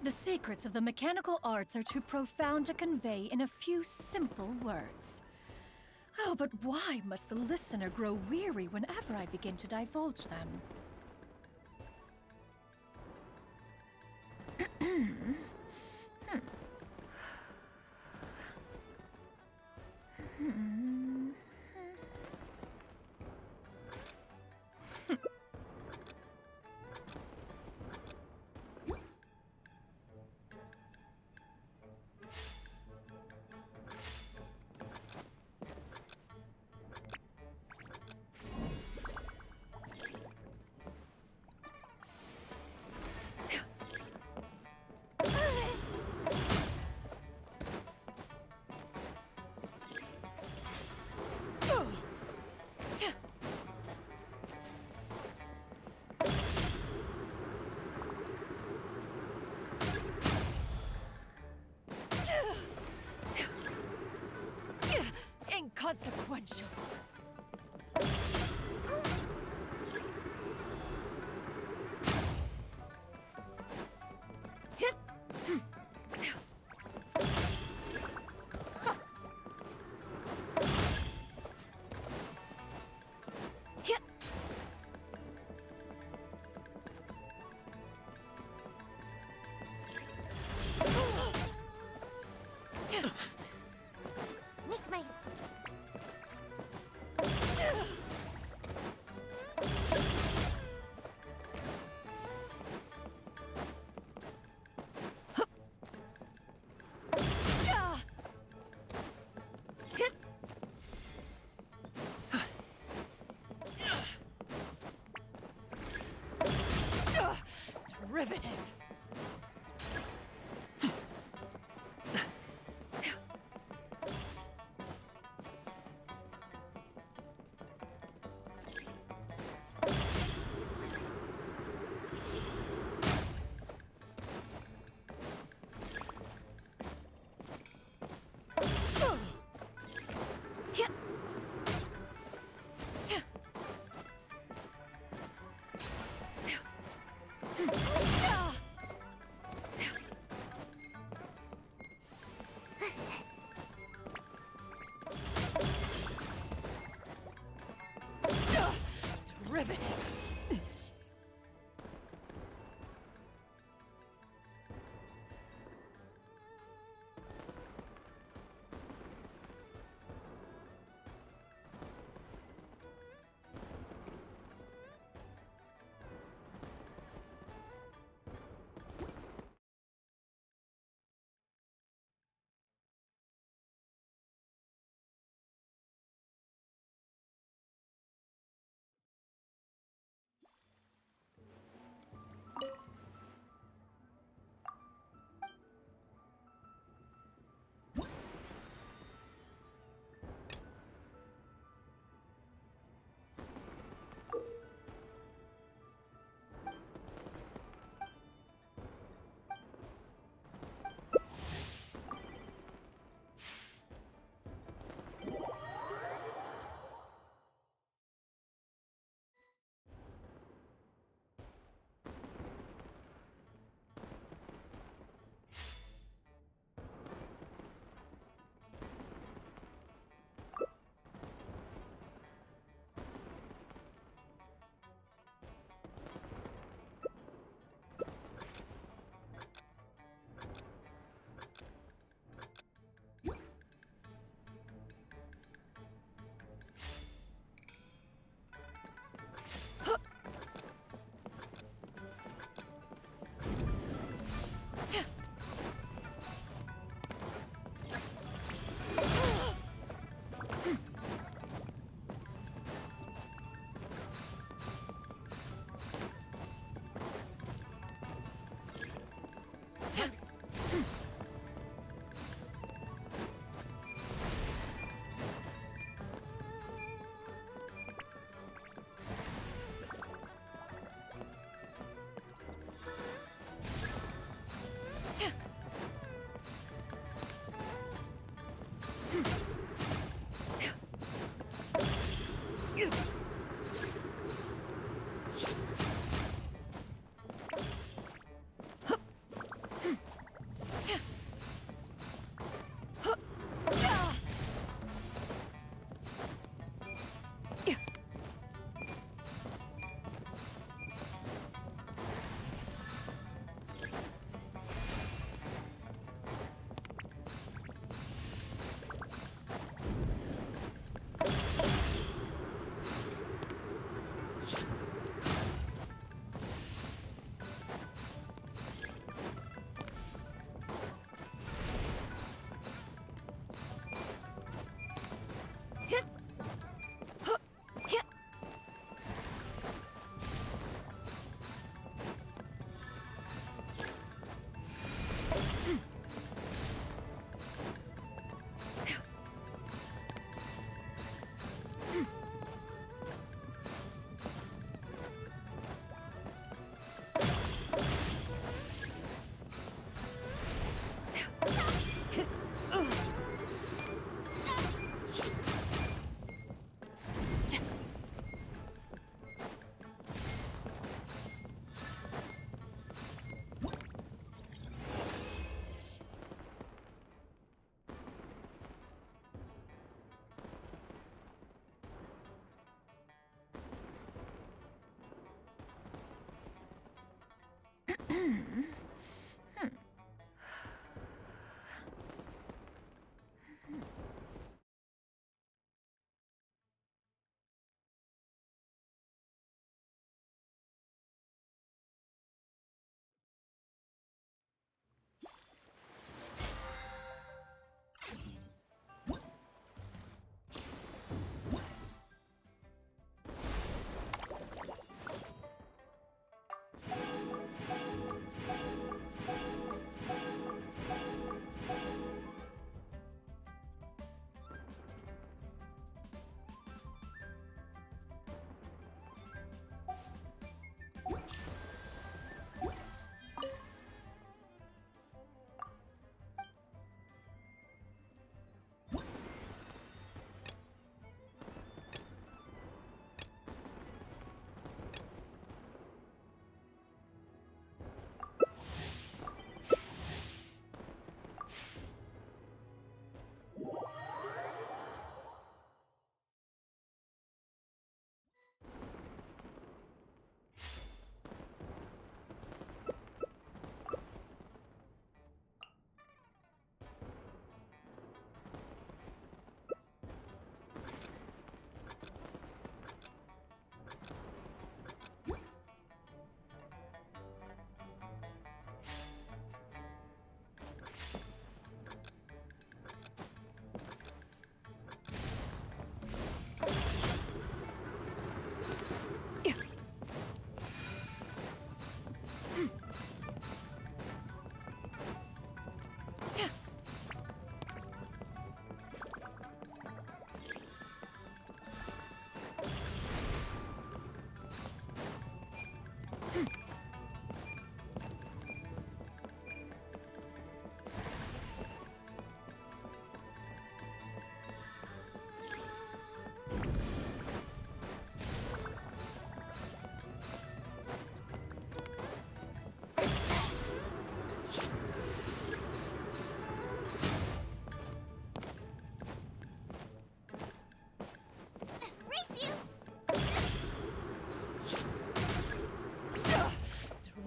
The secrets of the mechanical arts are too profound to convey in a few simple words. Oh, but why must the listener grow weary whenever I begin to divulge them? Inconsequential. Derivative.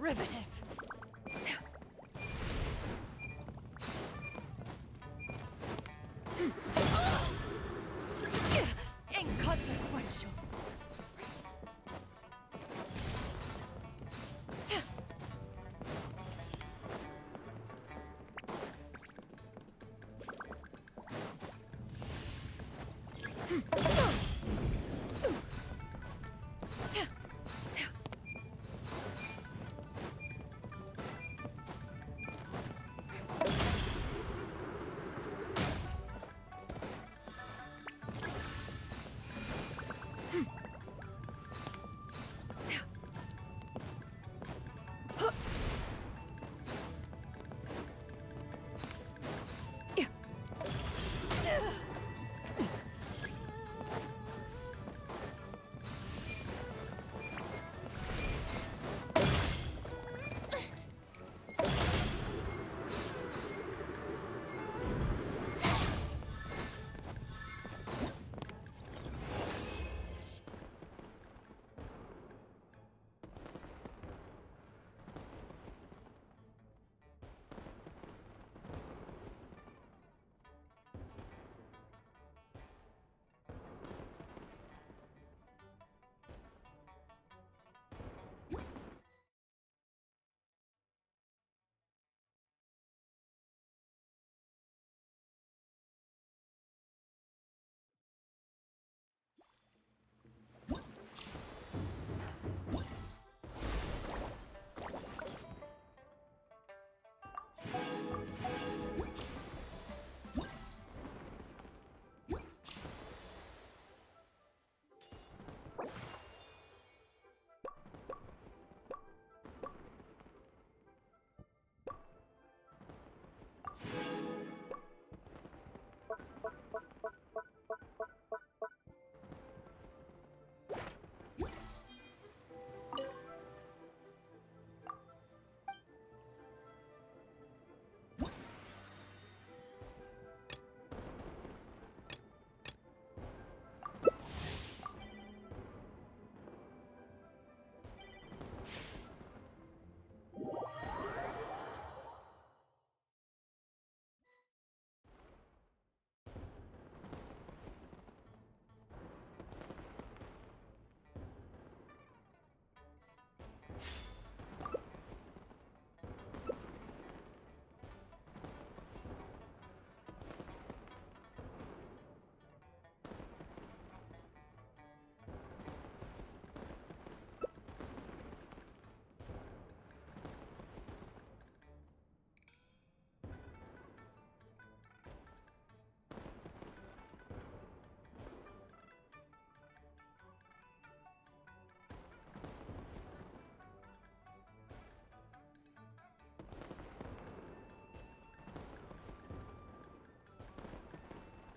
Derivative. Inconsequential.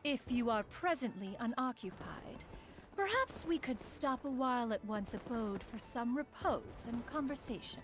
If you are presently unoccupied, perhaps we could stop a while at one's abode for some repose and conversation.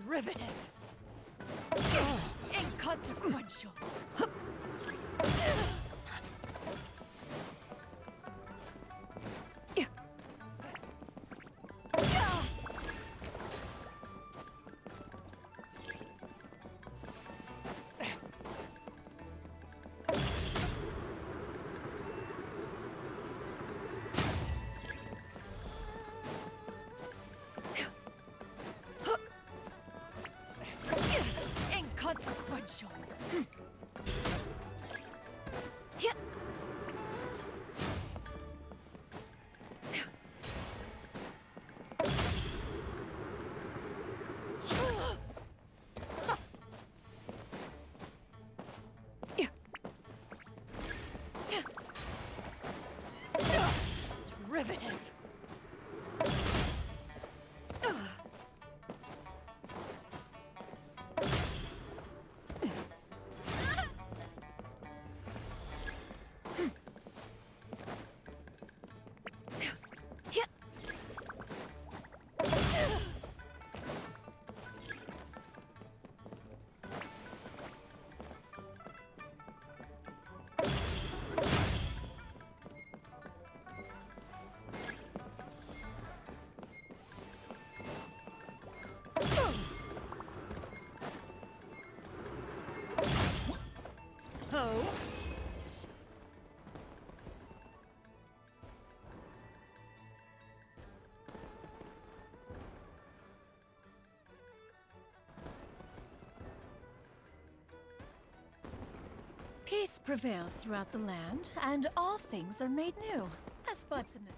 Riveting. Inconsequential. Inconsequential. Riveting. Oh. Peace prevails throughout the land, and all things are made new, as buds in the...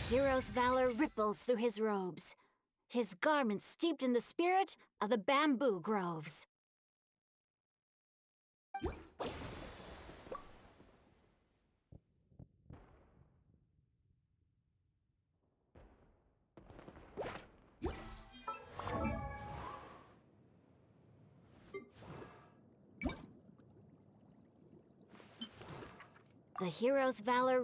hero's valor ripples through his robes, his garments steeped in the spirit of the bamboo groves. The hero's valor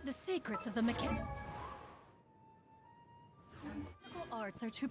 The secrets of the mechanical arts are too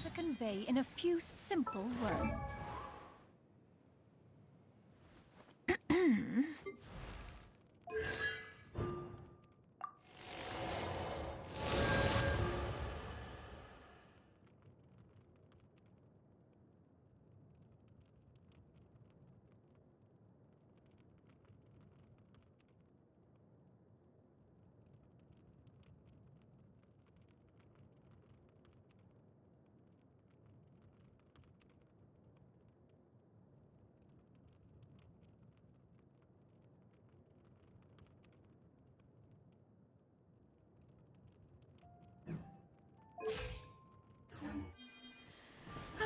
to convey in a few simple words.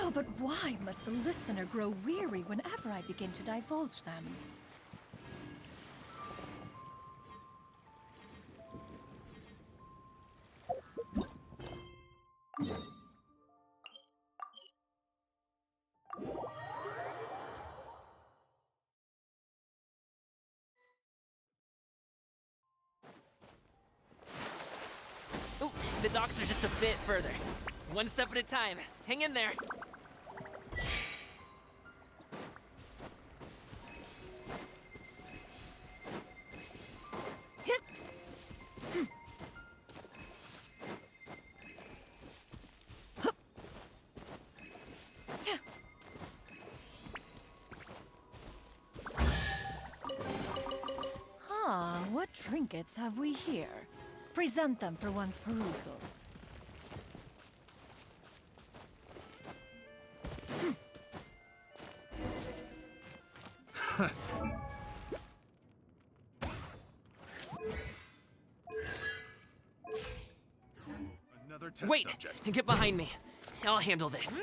Oh, but why must the listener grow weary whenever I begin to divulge them? Oh, the docks are just a bit further. One step at a time. Hang in there. Ah, what trinkets have we here? Present them for one's perusal. Another test Wait! subject. Get behind me. I'll handle this.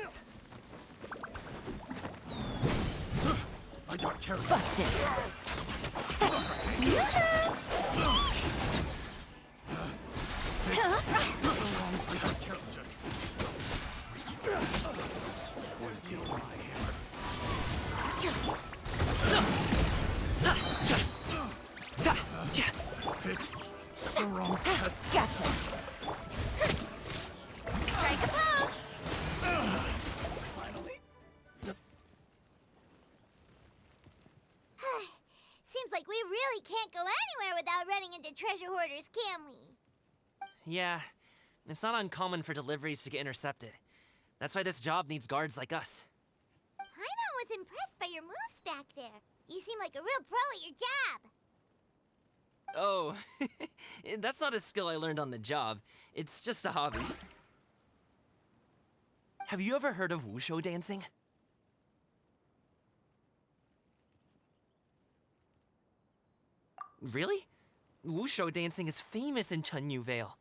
I got carried. Busted! I got carried. Until my hammer. Picked the wrong test. Gotcha! Seems like we really can't go anywhere without running into treasure hoarders, can we? Yeah, it's not uncommon for deliveries to get intercepted. That's why this job needs guards like us. Paimon was impressed by your moves back there. You seem like a real pro at your job. Oh, that's not a skill I learned on the job. It's just a hobby. Have you ever heard of wushu dancing? Really? Wushu dancing is famous in Chunyu Vale.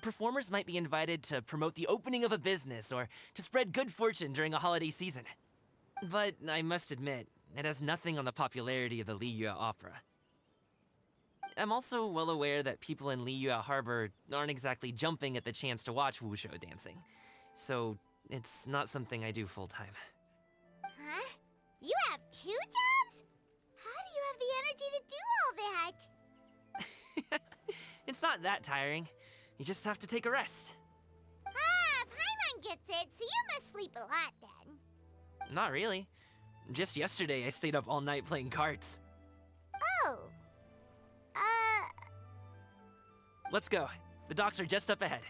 Performers might be invited to promote the opening of a business or to spread good fortune during a holiday season. But I must admit, it has nothing on the popularity of the Liyue Opera. I'm also well aware that people in Liyue Harbor aren't exactly jumping at the chance to watch wushu dancing. So, it's not something I do full-time. Huh? You have 2 jobs? How do you have the energy to do all that? It's not that tiring. You just have to take a rest. Ah, Paimon gets it, so you must sleep a lot then. Not really. Just yesterday, I stayed up all night playing cards. Oh. Let's go. The docks are just up ahead.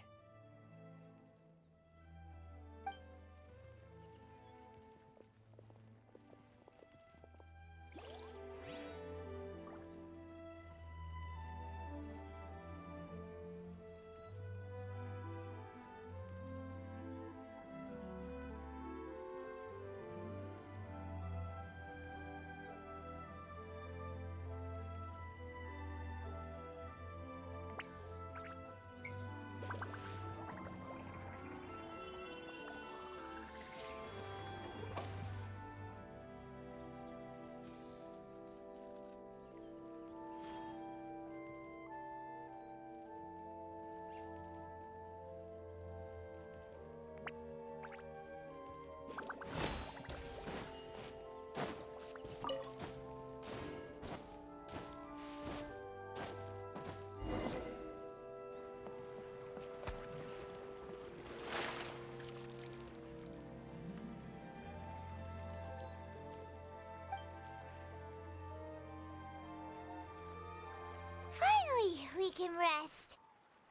Finally, we can rest.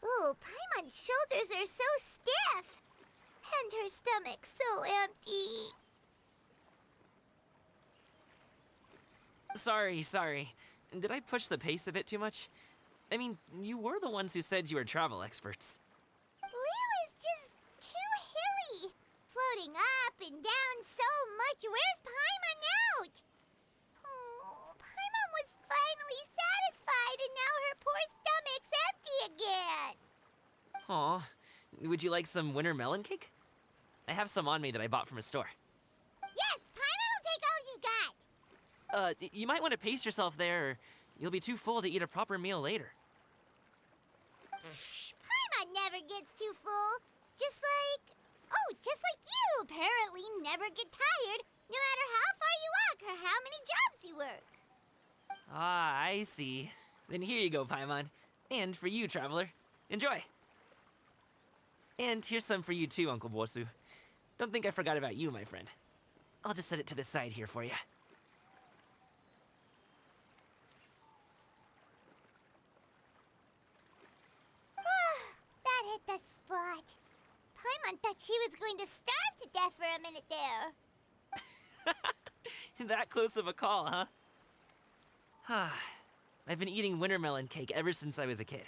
Ooh, Paimon's shoulders are so stiff. And her stomach so empty. Sorry. Did I push the pace a bit too much? I mean, you were the ones who said you were travel experts. Liu is just too hilly. Floating up and down so much. Where's Paimon out? Oh, Paimon was finally satisfied and now her poor stomach's empty again. Aw, would you like some winter melon cake? I have some on me that I bought from a store. Yes, Paimon will take all you got. You might want to pace yourself there, or you'll be too full to eat a proper meal later. Paimon never gets too full. Just like you apparently never get tired, no matter how far you walk or how many jobs you work. Ah, I see. Then here you go, Paimon. And for you, traveler. Enjoy. And here's some for you too, Uncle Bosu. Don't think I forgot about you, my friend. I'll just set it to the side here for you. That hit the spot. Paimon thought she was going to starve to death for a minute there. That close of a call, huh? I've been eating winter melon cake ever since I was a kid.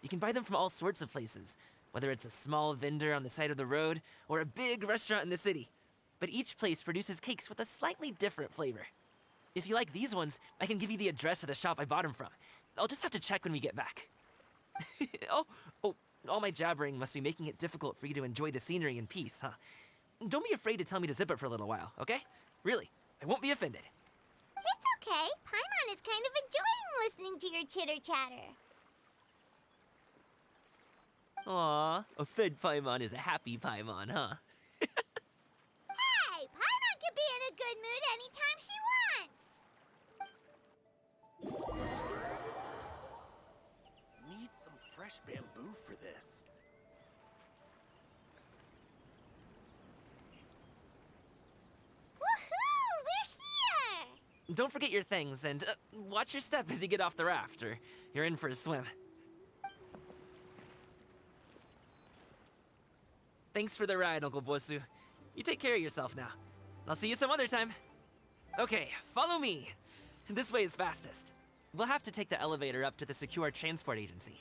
You can buy them from all sorts of places, whether it's a small vendor on the side of the road or a big restaurant in the city. But each place produces cakes with a slightly different flavor. If you like these ones, I can give you the address of the shop I bought them from. I'll just have to check when we get back. Oh, all my jabbering must be making it difficult for you to enjoy the scenery in peace, huh? Don't be afraid to tell me to zip it for a little while, okay? Really, I won't be offended. It's okay. Paimon is kind of enjoying listening to your chitter-chatter. Aw, a fed Paimon is a happy Paimon, huh? Hey, Paimon can be in a good mood anytime she wants. Need some fresh bamboo for this. Woohoo! We're here! don't forget your things, and watch your step as you get off the raft, or you're in for a swim. Thanks for the ride, Uncle Bosu. You take care of yourself now. I'll see you some other time. Okay, follow me. This way is fastest. We'll have to take the elevator up to the Secure Transport Agency.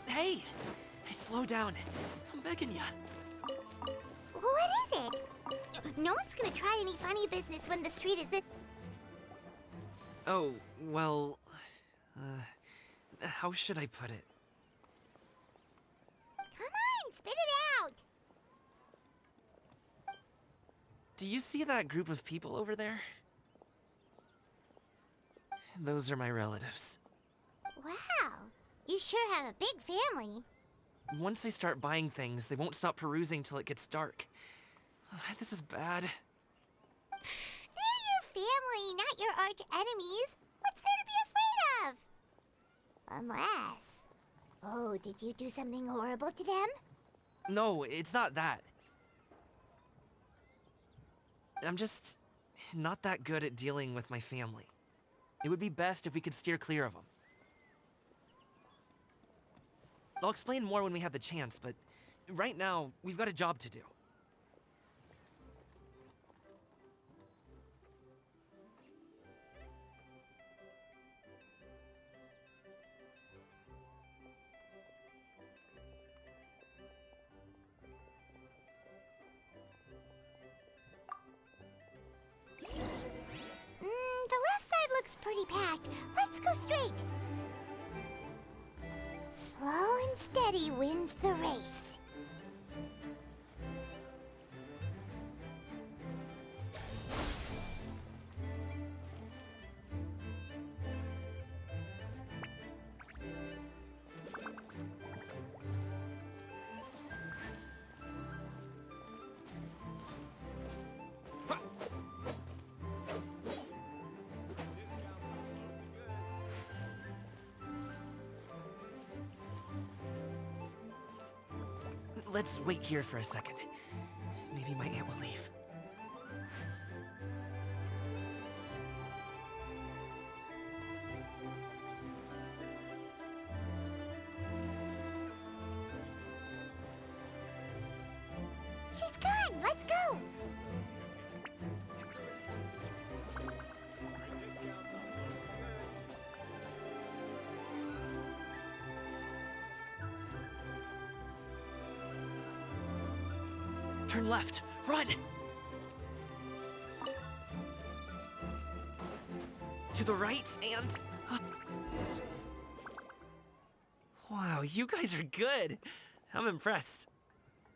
Hey! Slow down. I'm begging ya. What is it? No one's gonna try any funny business when the street is it. Oh, well... how should I put it? Come on, spit it out! Do you see that group of people over there? Those are my relatives. Wow, you sure have a big family. Once they start buying things, they won't stop perusing till it gets dark. This is bad. They're your family, not your arch enemies. What's there to be afraid of? Unless... Oh, did you do something horrible to them? No, it's not that. I'm just not that good at dealing with my family. It would be best if we could steer clear of them. I'll explain more when we have the chance, but right now, we've got a job to do. The left side looks pretty packed. Let's go straight. Slow and steady wins the race. Let's wait here for a second. Maybe my aunt will leave. She's gone. Let's go. Turn left. Run! To the right and... Wow, you guys are good. I'm impressed.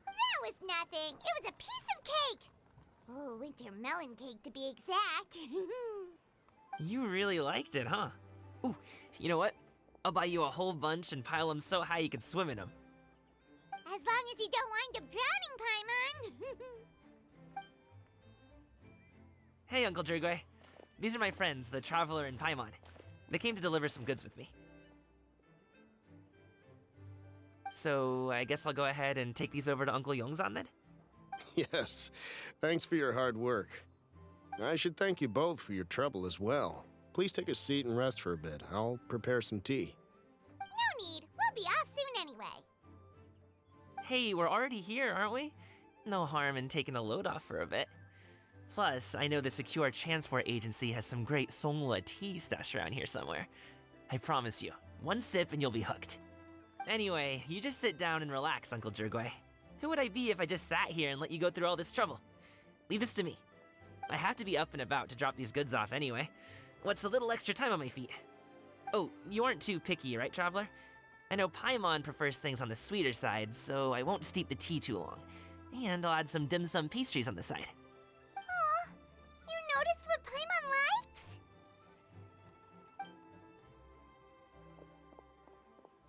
That was nothing. It was a piece of cake. Oh, winter melon cake to be exact. You really liked it, huh? Ooh, you know what? I'll buy you a whole bunch and pile them so high you can swim in them. As long as you don't wind up drowning, Paimon. Hey, Uncle Jirgwe. These are my friends, the Traveler and Paimon. They came to deliver some goods with me. So, I guess I'll go ahead and take these over to Uncle Yongzan then? Yes, thanks for your hard work. I should thank you both for your trouble as well. Please take a seat and rest for a bit. I'll prepare some tea. No need. We'll be off soon anyway. Hey, we're already here, aren't we? No harm in taking a load off for a bit. Plus, I know the Secure Transport Agency has some great Songhua tea stashed around here somewhere. I promise you, one sip and you'll be hooked. Anyway, you just sit down and relax, Uncle Jirgwe. Who would I be if I just sat here and let you go through all this trouble? Leave this to me. I have to be up and about to drop these goods off anyway. What's a little extra time on my feet? Oh, you aren't too picky, right, Traveler? I know Paimon prefers things on the sweeter side, so I won't steep the tea too long. And I'll add some dim sum pastries on the side. Aw, you noticed what Paimon likes?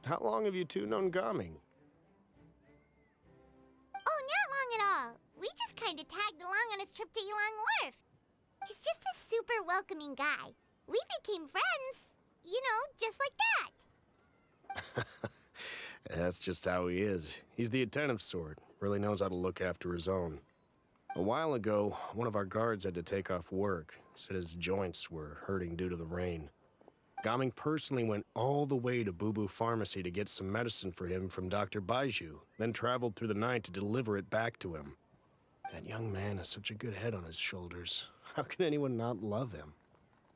How long have you two known Gaming? Oh, not long at all. We just kind of tagged along on his trip to Yulong Wharf. He's just a super welcoming guy. We became friends, you know, just like that. That's just how he is. He's the attentive sort. Really knows how to look after his own. A while ago, one of our guards had to take off work. Said his joints were hurting due to the rain. Gaming personally went all the way to Boo Boo Pharmacy to get some medicine for him from Dr. Baiju, then traveled through the night to deliver it back to him. That young man has such a good head on his shoulders. How can anyone not love him?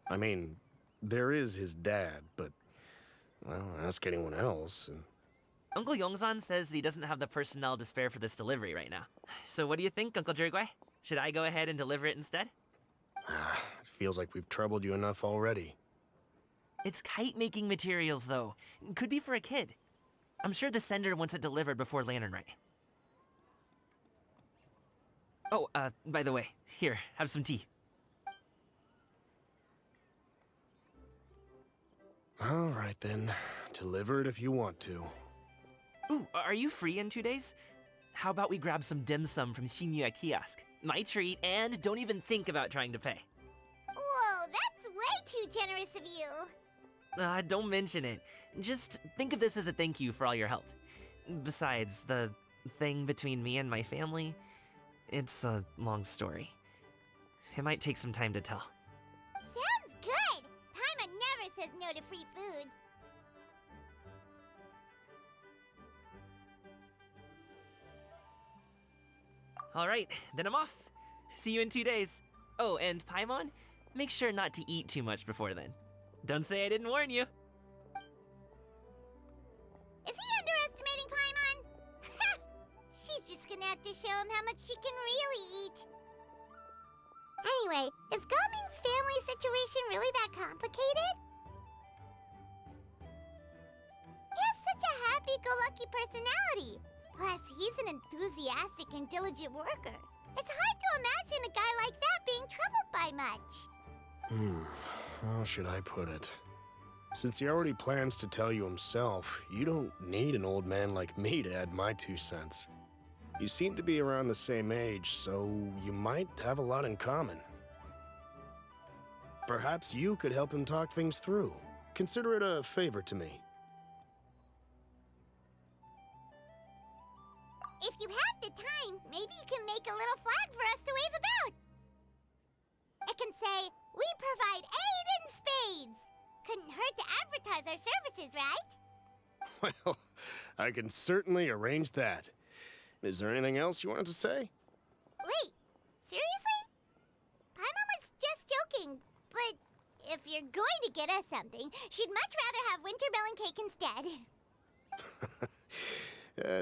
I mean, there is his dad, but, well, ask anyone else, and... Uncle Yongzan says he doesn't have the personnel to spare for this delivery right now. So what do you think, Uncle Jirgui? Should I go ahead and deliver it instead? It feels like we've troubled you enough already. It's kite-making materials, though. Could be for a kid. I'm sure the sender wants it delivered before Lantern Rite. Oh, by the way, here, have some tea. All right, then. Deliver it if you want to. Ooh, are you free in 2 days? How about we grab some dim sum from Shinya Kiosk? My treat, and don't even think about trying to pay. Whoa, that's way too generous of you. Don't mention it. Just think of this as a thank you for all your help. Besides, the thing between me and my family, it's a long story. It might take some time to tell. Sounds good! Paimon never says no to free food. All right, then I'm off. See you in 2 days. Oh, and Paimon, make sure not to eat too much before then. Don't say I didn't warn you. Is he underestimating Paimon? She's just gonna have to show him how much she can really eat. Anyway, is Gaming's family situation really that complicated? He has such a happy-go-lucky personality. Plus, he's an enthusiastic and diligent worker. It's hard to imagine a guy like that being troubled by much. How should I put it? Since he already plans to tell you himself, you don't need an old man like me to add my 2 cents. You seem to be around the same age, so you might have a lot in common. Perhaps you could help him talk things through. Consider it a favor to me. If you have the time, maybe you can make a little flag for us to wave about. It can say, "We provide aid in spades." Couldn't hurt to advertise our services, right? Well, I can certainly arrange that. Is there anything else you wanted to say? Wait, seriously? Paimon was just joking, but if you're going to get us something, she'd much rather have winter-melon cake instead.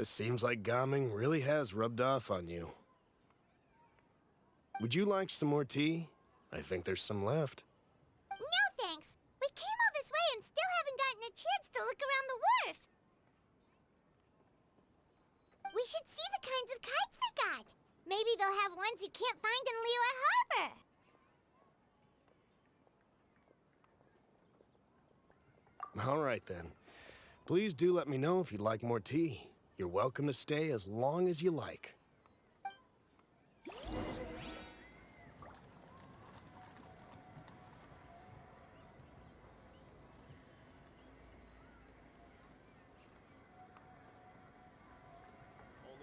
Seems like Gaming really has rubbed off on you. Would you like some more tea? I think there's some left. No thanks. We came all this way and still haven't gotten a chance to look around the wharf. We should see the kinds of kites they got. Maybe they'll have ones you can't find in Liyue Harbor. All right, then. Please do let me know if you'd like more tea. You're welcome to stay as long as you like. Only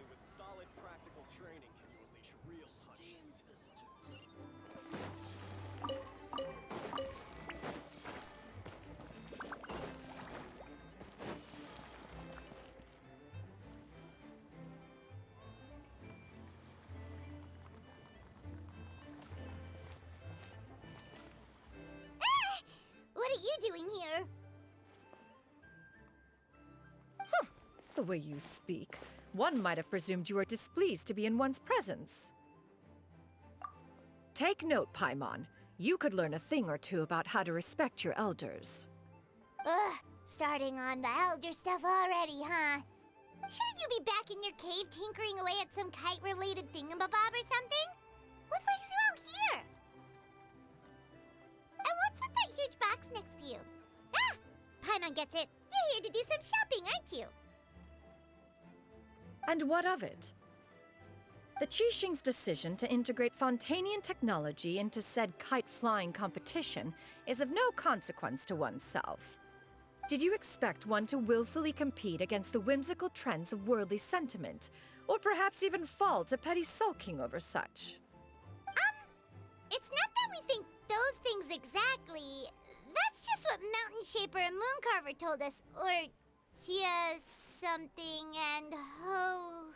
with solid practical training can you unleash real punches. What are you doing here? The way you speak, one might have presumed you were displeased to be in one's presence. Take note, Paimon. You could learn a thing or two about how to respect your elders. Ugh, Starting on the elder stuff already, huh? Shouldn't you be back in your cave tinkering away at some kite-related thingamabob or something? What brings you out here? And what's with that huge box next to you? Ah! Paimon gets it. You're here to do some shopping, aren't you? And what of it? The Qixing's decision to integrate Fontanian technology into said kite-flying competition is of no consequence to oneself. Did you expect one to willfully compete against the whimsical trends of worldly sentiment, or perhaps even fall to petty sulking over such? It's not that we think those things exactly. That's just what Mountain Shaper and Mooncarver told us, or Tia something and Ho.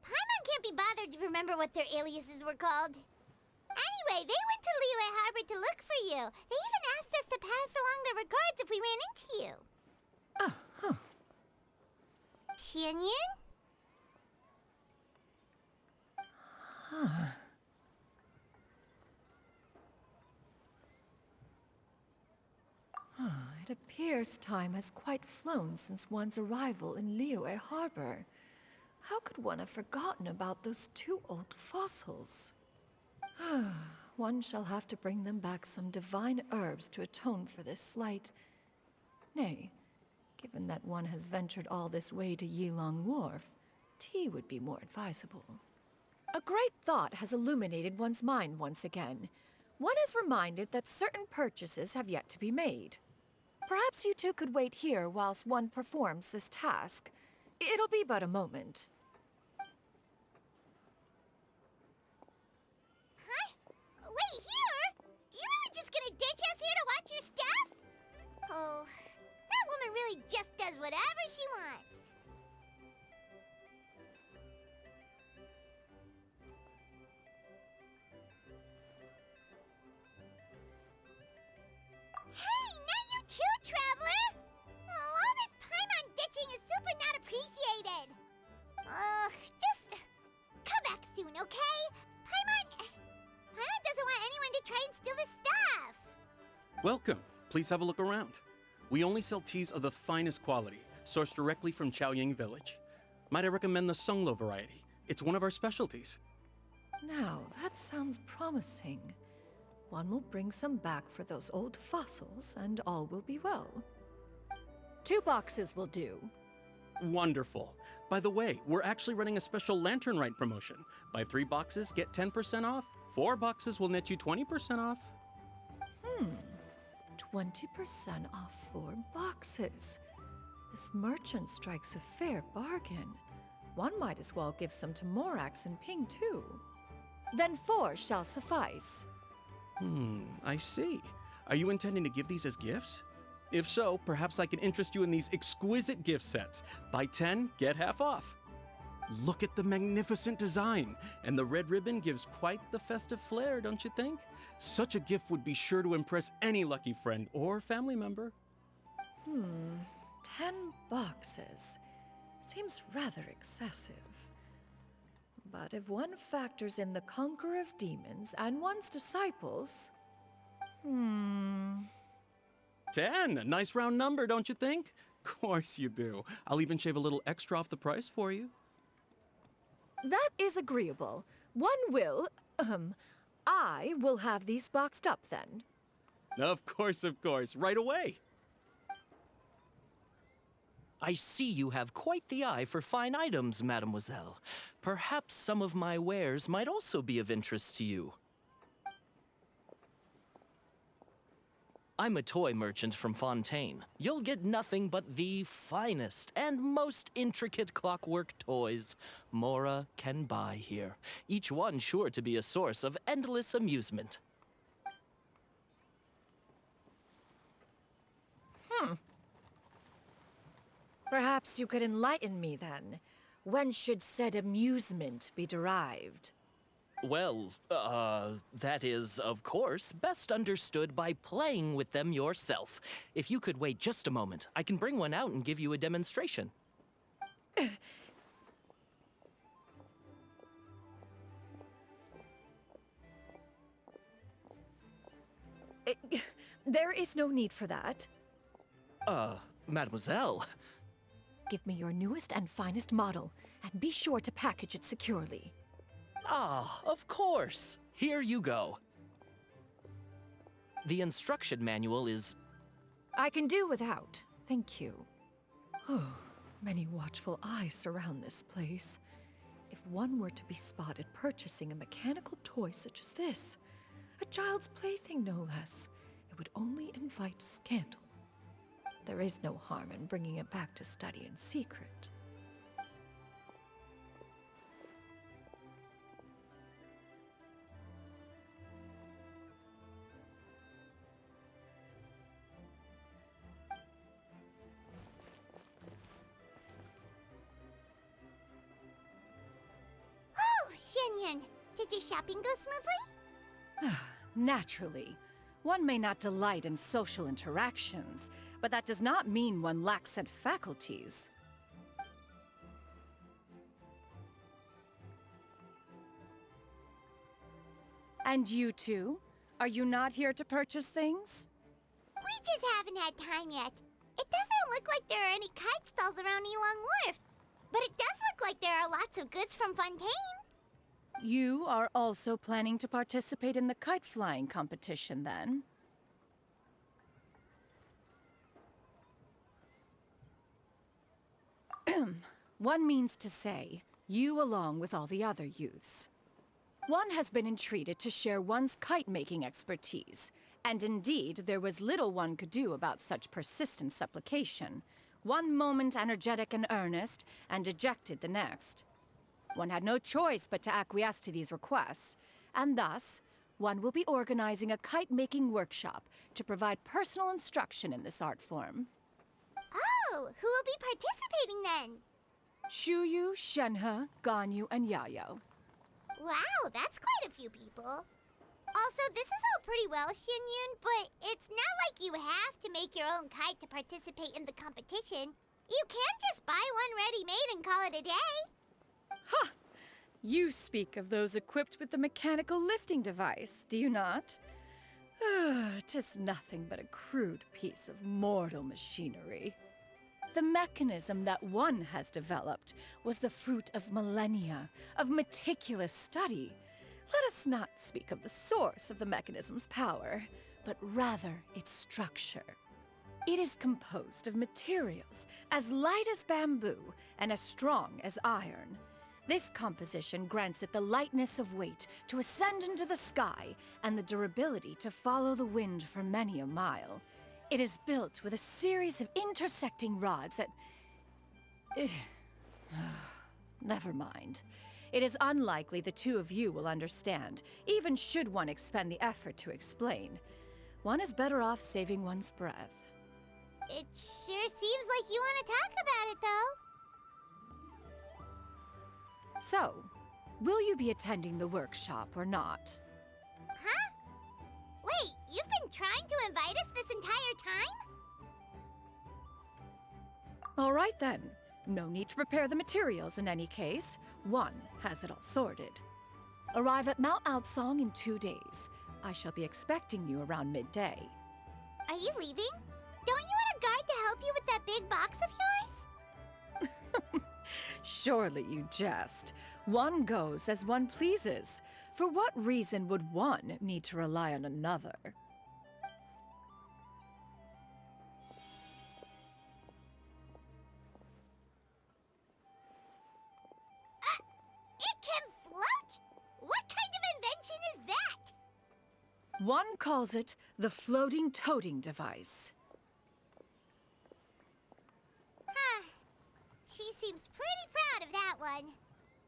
Paimon can't be bothered to remember what their aliases were called. Anyway, they went to Liyue Harbor to look for you. They even asked us to pass along their regards if we ran into you. Oh, huh. Tianyin? Huh. It appears time has quite flown since one's arrival in Liyue Harbor. How could one have forgotten about those two old fossils? One shall have to bring them back some divine herbs to atone for this slight. Nay, given that one has ventured all this way to Yilong Wharf, tea would be more advisable. A great thought has illuminated one's mind once again. One is reminded that certain purchases have yet to be made. Perhaps you two could wait here whilst one performs this task. It'll be but a moment. Wait, here? You really just gonna ditch us here to watch your stuff? Oh, that woman really just does whatever she wants. Hey, not you too, Traveler! Oh, all this Paimon ditching is super not appreciated. Just come back soon, okay? Paimon doesn't want anyone to try and steal his stuff. Welcome. Please have a look around. We only sell teas of the finest quality, sourced directly from Chaoying Village. Might I recommend the Sunglo variety? It's one of our specialties. Now, that sounds promising. One will bring some back for those old fossils, and all will be well. 2 boxes will do. Wonderful. By the way, we're actually running a special Lantern Rite promotion. Buy 3 boxes, get 10% off. 4 boxes will net you 20% off. 20% off 4 boxes. This merchant strikes a fair bargain. One might as well give some to Morax and Ping, too. Then 4 shall suffice. I see. Are you intending to give these as gifts? If so, perhaps I can interest you in these exquisite gift sets. Buy 10, get half off. Look at the magnificent design, and the red ribbon gives quite the festive flair, don't you think? Such a gift would be sure to impress any lucky friend or family member. 10 boxes. Seems rather excessive. But if one factors in the Conqueror of Demons and one's disciples... 10! A nice round number, don't you think? Course you do. I'll even shave a little extra off the price for you. That is agreeable. One will... I will have these boxed up then. Of course, right away. I see you have quite the eye for fine items, mademoiselle. Perhaps some of my wares might also be of interest to you. I'm a toy merchant from Fontaine. You'll get nothing but the finest and most intricate clockwork toys Mora can buy here, each one sure to be a source of endless amusement. Perhaps you could enlighten me then. When should said amusement be derived? Well, that is, of course, best understood by playing with them yourself. If you could wait just a moment, I can bring one out and give you a demonstration. There is no need for that. Mademoiselle. Give me your newest and finest model, and be sure to package it securely. Ah, of course. Here you go. The instruction manual is... I can do without, thank you. Many watchful eyes surround this place. If one were to be spotted purchasing a mechanical toy such as this, a child's plaything no less, it would only invite scandal. There is no harm in bringing it back to study in secret. Oh, Xianyun, did your shopping go smoothly? Naturally. One may not delight in social interactions, but that does not mean one lacks said faculties. And you two? Are you not here to purchase things? We just haven't had time yet. It doesn't look like there are any kite stalls around Elong Wharf, but it does look like there are lots of goods from Fontaine. You are also planning to participate in the kite flying competition, then? One means to say, you along with all the other youths. One has been entreated to share one's kite-making expertise, and indeed there was little one could do about such persistent supplication. One moment energetic and earnest, and dejected the next. One had no choice but to acquiesce to these requests, and thus, one will be organizing a kite-making workshop to provide personal instruction in this art form. Oh, who will be participating then? Shuyu, Shenhe, Ganyu, and Yayo. Wow, that's quite a few people. Also, this is all pretty well, Xianyun, but it's not like you have to make your own kite to participate in the competition. You can just buy one ready-made and call it a day. Ha! You speak of those equipped with the mechanical lifting device, do you not? 'Tis nothing but a crude piece of mortal machinery. The mechanism that one has developed was the fruit of millennia of meticulous study. Let us not speak of the source of the mechanism's power, but rather its structure. It is composed of materials as light as bamboo and as strong as iron. This composition grants it the lightness of weight to ascend into the sky and the durability to follow the wind for many a mile. It is built with a series of intersecting rods that... Never mind. It is unlikely the two of you will understand, even should one expend the effort to explain. One is better off saving one's breath. It sure seems like you want to talk about it, though. So, will you be attending the workshop or not? Huh? Wait, you've been trying to invite us this entire time? All right then. No need to prepare the materials in any case. One has it all sorted. Arrive at Mount Outsong in 2 days. I shall be expecting you around midday. Are you leaving? Don't you want a guard to help you with that big box of yours? Surely you jest. One goes as one pleases. For what reason would one need to rely on another? It can float? What kind of invention is that? One calls it the floating toting device. Huh. She seems pretty proud of that one.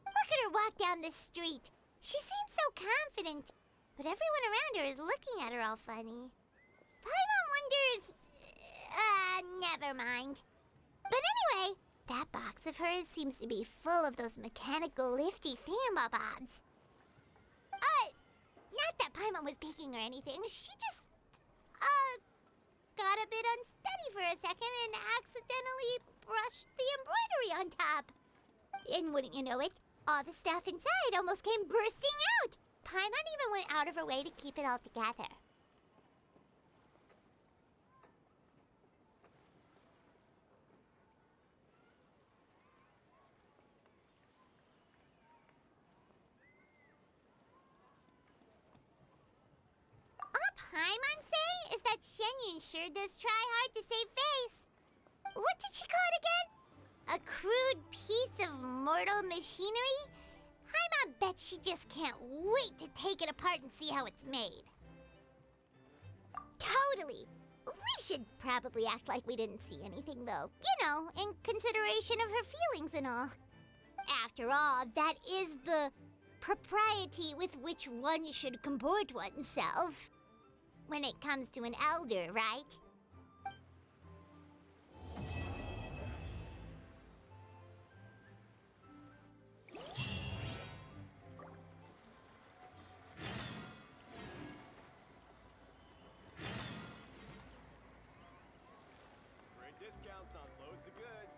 Look at her walk down the street. She seems so confident, but everyone around her is looking at her all funny. Paimon wonders... never mind. But anyway, that box of hers seems to be full of those mechanical lifty thingamabobs. Not that Paimon was peeking or anything. She just, got a bit unsteady for a second and accidentally brushed the embroidery on top. And wouldn't you know it, all the stuff inside almost came bursting out. Paimon even went out of her way to keep it all together. Paimon say is that Shenyun sure does try hard to save face. What did she call it again? A crude piece of mortal machinery? Paimon bets she just can't wait to take it apart and see how it's made. Totally. We should probably act like we didn't see anything, though. You know, in consideration of her feelings and all. After all, that is the propriety with which one should comport oneself. When it comes to an elder, right? Great discounts on loads of goods.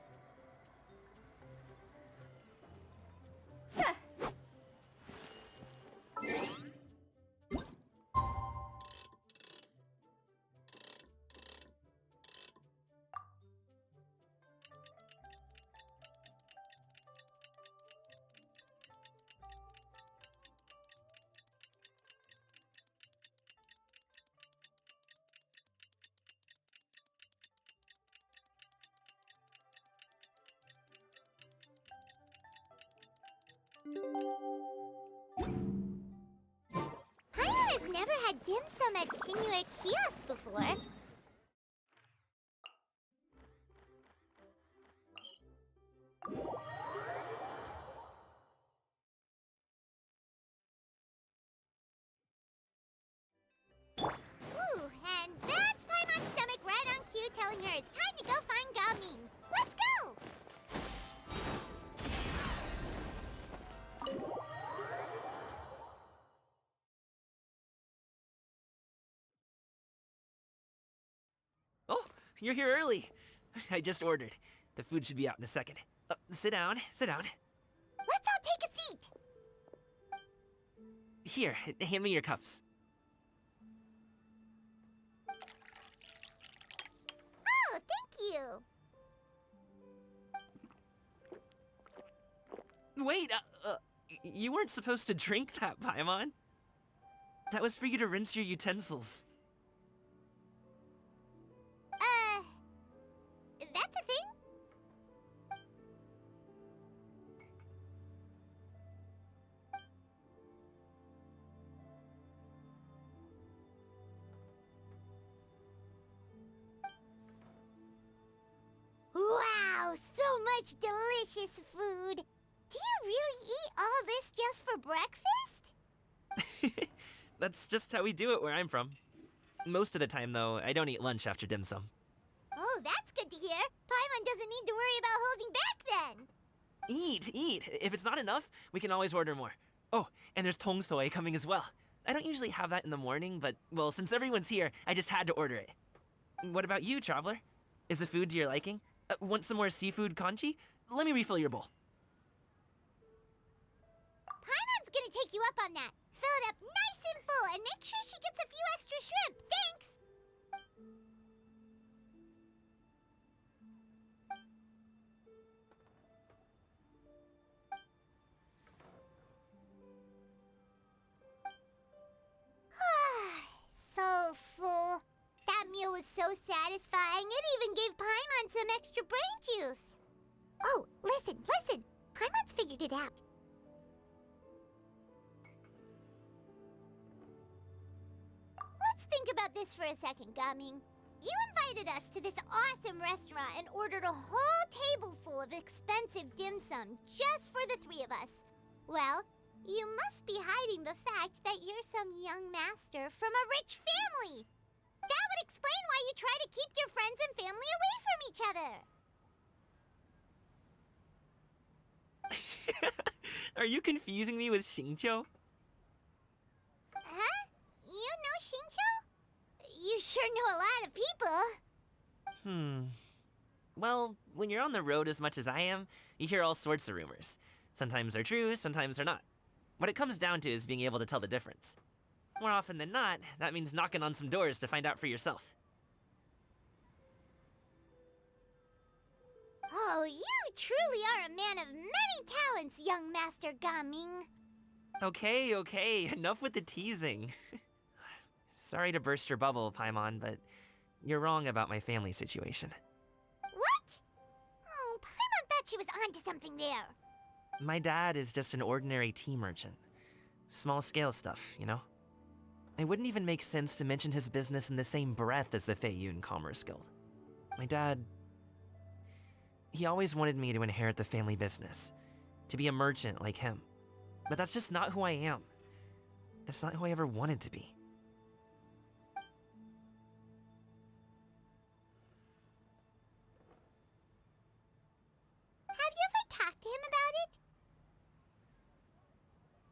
Paimon has never had dim sum at Shinue Kiosk before. Ooh, and that's Paimon's stomach right on cue telling her it's time to go find Gaming. Let's go! Oh, you're here early. I just ordered. The food should be out in a second. Sit down, sit down. Let's all take a seat! Here, hand me your cups. Oh, thank you! Wait, you weren't supposed to drink that, Paimon. That was for you to rinse your utensils. That's a thing? Wow, so much delicious food! Do you really eat all this just for breakfast? That's just how we do it where I'm from. Most of the time, though, I don't eat lunch after dim sum. Oh, that's good to hear. Paimon doesn't need to worry about holding back then. Eat, eat. If it's not enough, we can always order more. Oh, and there's tong soy coming as well. I don't usually have that in the morning, but, well, since everyone's here, I just had to order it. What about you, Traveler? Is the food to your liking? Want some more seafood congee? Let me refill your bowl. Paimon's gonna take you up on that. Fill it up nice and full and make sure she gets a few extra shrimp. Thanks! So full. That meal was so satisfying, it even gave Paimon some extra brain juice. Oh, listen, listen. Paimon's figured it out. Let's think about this for a second, Gaming. You invited us to this awesome restaurant and ordered a whole table full of expensive dim sum just for the three of us. Well, you must be hiding the fact that you're some young master from a rich family. That would explain why you try to keep your friends and family away from each other. Are you confusing me with Xingqiu? Huh? You know Xingqiu? You sure know a lot of people. Well, when you're on the road as much as I am, you hear all sorts of rumors. Sometimes they're true, sometimes they're not. What it comes down to is being able to tell the difference. More often than not, that means knocking on some doors to find out for yourself. Oh, you truly are a man of many talents, young Master Gaming. Okay, enough with the teasing. Sorry to burst your bubble, Paimon, but you're wrong about my family situation. What? Oh, Paimon thought she was onto something there. My dad is just an ordinary tea merchant. Small scale stuff, you know? It wouldn't even make sense to mention his business in the same breath as the Feiyun Commerce Guild. My dad... he always wanted me to inherit the family business, to be a merchant like him. But that's just not who I am. It's not who I ever wanted to be. Have you ever talked to him about it?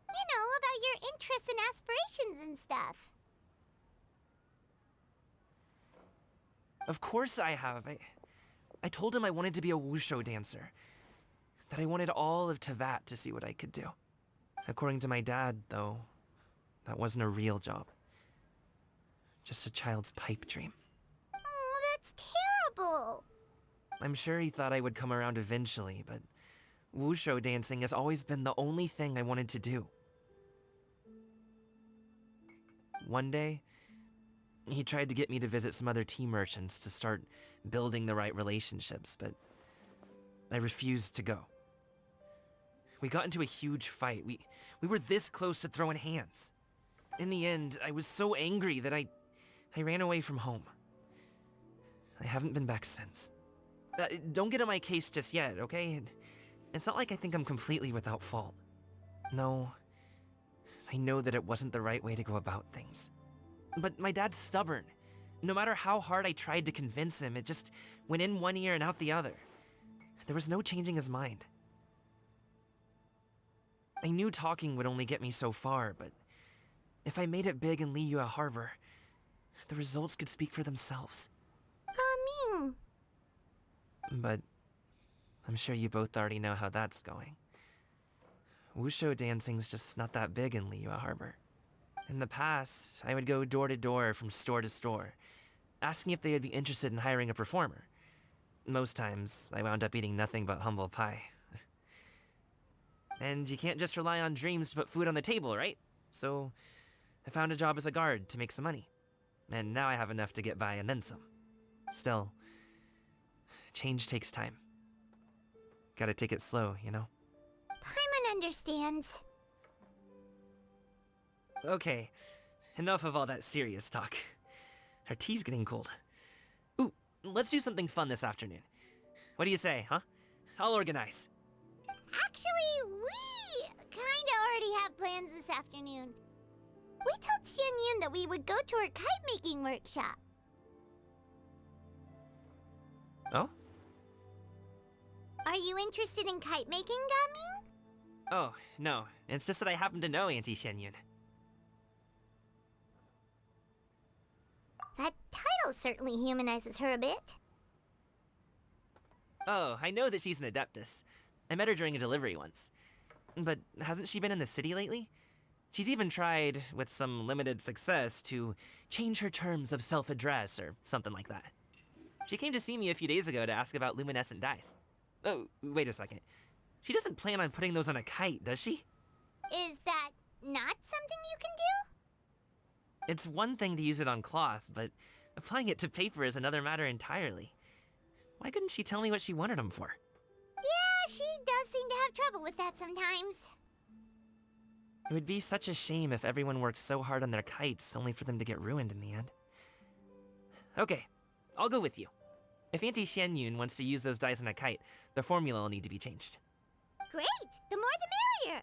You know, about your interests and aspirations and stuff. Of course I have. I told him I wanted to be a wushu dancer. That I wanted all of Teyvat to see what I could do. According to my dad, though, that wasn't a real job. Just a child's pipe dream. Oh, that's terrible. I'm sure he thought I would come around eventually, but wushu dancing has always been the only thing I wanted to do. One day, he tried to get me to visit some other tea merchants to start building the right relationships, but I refused to go. We got into a huge fight. We were this close to throwing hands. In the end, I was so angry that I ran away from home. I haven't been back since. Don't get on my case just yet, okay? It's not like I think I'm completely without fault. No, I know that it wasn't the right way to go about things. But my dad's stubborn. No matter how hard I tried to convince him, it just went in one ear and out the other. There was no changing his mind. I knew talking would only get me so far, but if I made it big in Liyue Harbor, the results could speak for themselves. Ming. But I'm sure you both already know how that's going. Wushu dancing's just not that big in Liyue Harbor. In the past, I would go door to door from store to store, asking if they would be interested in hiring a performer. Most times, I wound up eating nothing but humble pie. And you can't just rely on dreams to put food on the table, right? So, I found a job as a guard to make some money. And now I have enough to get by and then some. Still, change takes time. Gotta take it slow, you know? Paimon understands. Okay, enough of all that serious talk. Our tea's getting cold. Ooh, let's do something fun this afternoon. What do you say, huh? I'll organize. Actually, we kinda already have plans this afternoon. We told Xianyun that we would go to her kite-making workshop. Oh? Are you interested in kite-making, Gaming? Oh, no. It's just that I happen to know Auntie Xianyun. That title certainly humanizes her a bit. Oh, I know that she's an Adeptus. I met her during a delivery once. But hasn't she been in the city lately? She's even tried, with some limited success, to change her terms of self-address or something like that. She came to see me a few days ago to ask about luminescent dyes. Oh, wait a second. She doesn't plan on putting those on a kite, does she? Is that not something you can do? It's one thing to use it on cloth, but applying it to paper is another matter entirely. Why couldn't she tell me what she wanted them for? Yeah, she does seem to have trouble with that sometimes. It would be such a shame if everyone worked so hard on their kites only for them to get ruined in the end. Okay, I'll go with you. If Auntie Xianyun wants to use those dyes on a kite, the formula will need to be changed. Great! The more the merrier!